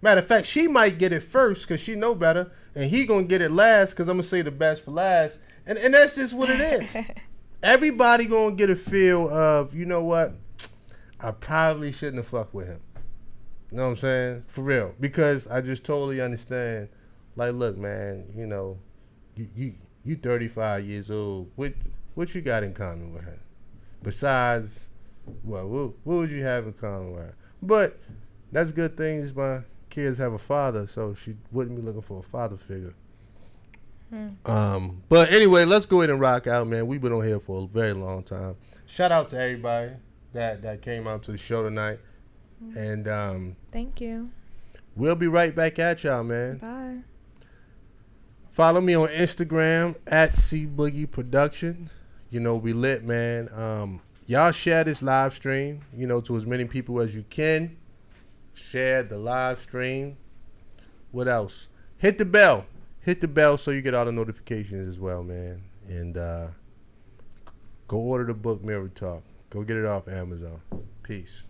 Matter of fact, she might get it first because she know better, and he gonna get it last because I'm gonna say the best for last, and that's just what it is. Everybody gonna get a feel of, you know what? I probably shouldn't have fucked with him. You know what I'm saying? For real, because I just totally understand. Like, look, man, you know, you 35 years old. What you got in common with her? Besides, what would you have in common with her? But that's good things. My kids have a father, so she wouldn't be looking for a father figure. But anyway, let's go ahead and rock out, man. We've been on here for a very long time. Shout out to everybody that came out to the show tonight. And thank you. We'll be right back at y'all, man. Bye. Follow me on Instagram at C-Boogie Productions. You know, we lit, man. Y'all share this live stream, you know, to as many people as you can. Share the live stream. What else? Hit the bell. Hit the bell so you get all the notifications as well, man. And go order the book Mirror Talk. Go get it off Amazon. Peace.